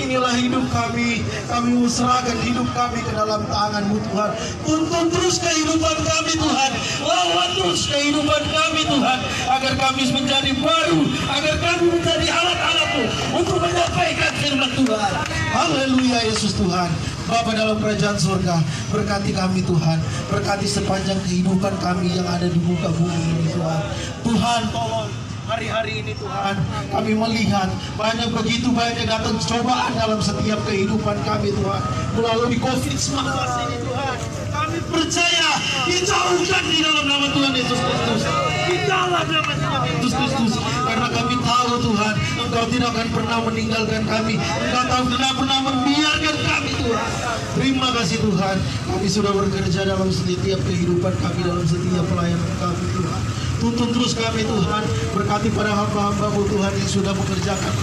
inilah hidup kami. Kami serahkan hidup kami ke dalam tangan-Mu Tuhan. Tuntun terus kehidupan kami Tuhan. Lawan terus kehidupan kami Tuhan. Agar kami menjadi baru. Agar kami menjadi alat-alat-Mu untuk menyampaikan firman Tuhan. Haleluya Yesus Tuhan. Bapa dalam kerajaan surga, berkati kami Tuhan. Berkati sepanjang kehidupan kami yang ada di muka bumi ini Tuhan. Tuhan tolong hari-hari ini Tuhan, kami melihat begitu banyak datang cobaan dalam setiap kehidupan kami Tuhan. Melalui COVID-19 ini Tuhan, kami percaya, dijauhkan di dalam nama Tuhan Yesus Kristus. Di dalam nama Tuhan Yesus Kristus. Karena kami tahu Tuhan, Engkau tidak akan pernah meninggalkan kami. Engkau tidak pernah membiarkan kami Tuhan. Terima kasih Tuhan. Kami sudah bekerja dalam setiap kehidupan kami, dalam setiap pelayanan kami Tuhan. Tuntun terus kami Tuhan. Berkati para hamba-hamba-Mu Tuhan yang sudah mengerjakan.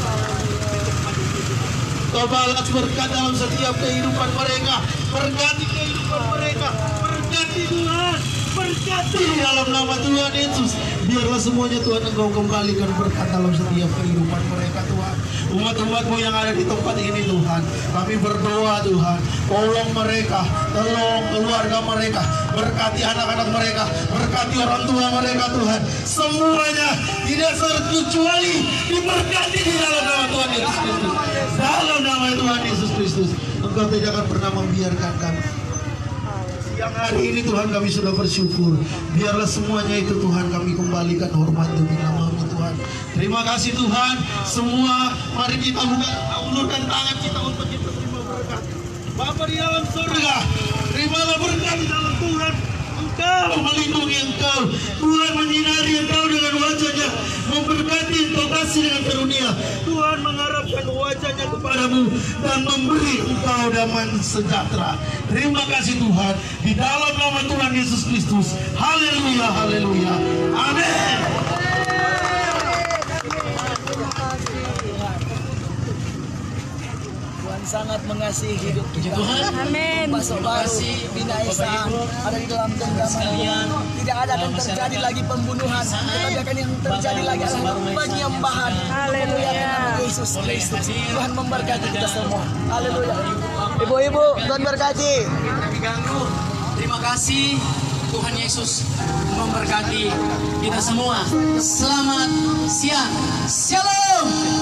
Kau balas berkat dalam setiap kehidupan mereka. Berkati kehidupan mereka. Berkati Tuhan. Berkati di dalam nama Tuhan Yesus. Biarlah semuanya Tuhan Engkau kembalikan berkat dalam setiap kehidupan mereka Tuhan. Umat-umat-Mu yang ada di tempat ini Tuhan, kami berdoa Tuhan, tolong mereka, tolong keluarga mereka, berkati anak-anak mereka, berkati orang tua mereka Tuhan. Semuanya tidak terkecuali diberkati di dalam nama Tuhan Yesus Kristus. Dalam nama Tuhan Yesus Kristus, Engkau tidak akan pernah membiarkan kami. Yang hari ini Tuhan kami sudah bersyukur. Biarlah semuanya itu Tuhan kami kembalikan hormat demi nama-Mu Tuhan. Terima kasih Tuhan. Semua mari kita ulurkan tangan kita untuk kita terima berkat. Bapa di dalam surga, terimalah berkat di dalam Tuhan. Engkau melindungi Engkau. Tuhan menyinari Engkau dengan wajah-Nya, memberkati Engkau kasih dengan karunia. Tuhan mengharapkan wajah-Nya kepadamu dan memberi Engkau damai sejahtera. Terima kasih Tuhan. Di dalam nama Tuhan Yesus Kristus. Haleluya, haleluya. Amin. Sangat mengasihi hidup kita. Amin. Masuk baru binaisan ada di dalam genggaman. Tidak ada akan terjadi lagi pembunuhan. Tetapi akan yang terjadi lagi adalah penyembahan. Haleluya. Yesus Kristus. Tuhan memberkati kita semua. Haleluya. Ibu-ibu, Tuhan berkati. Terima kasih. Tuhan Yesus memberkati kita semua. Selamat siang. Shalom.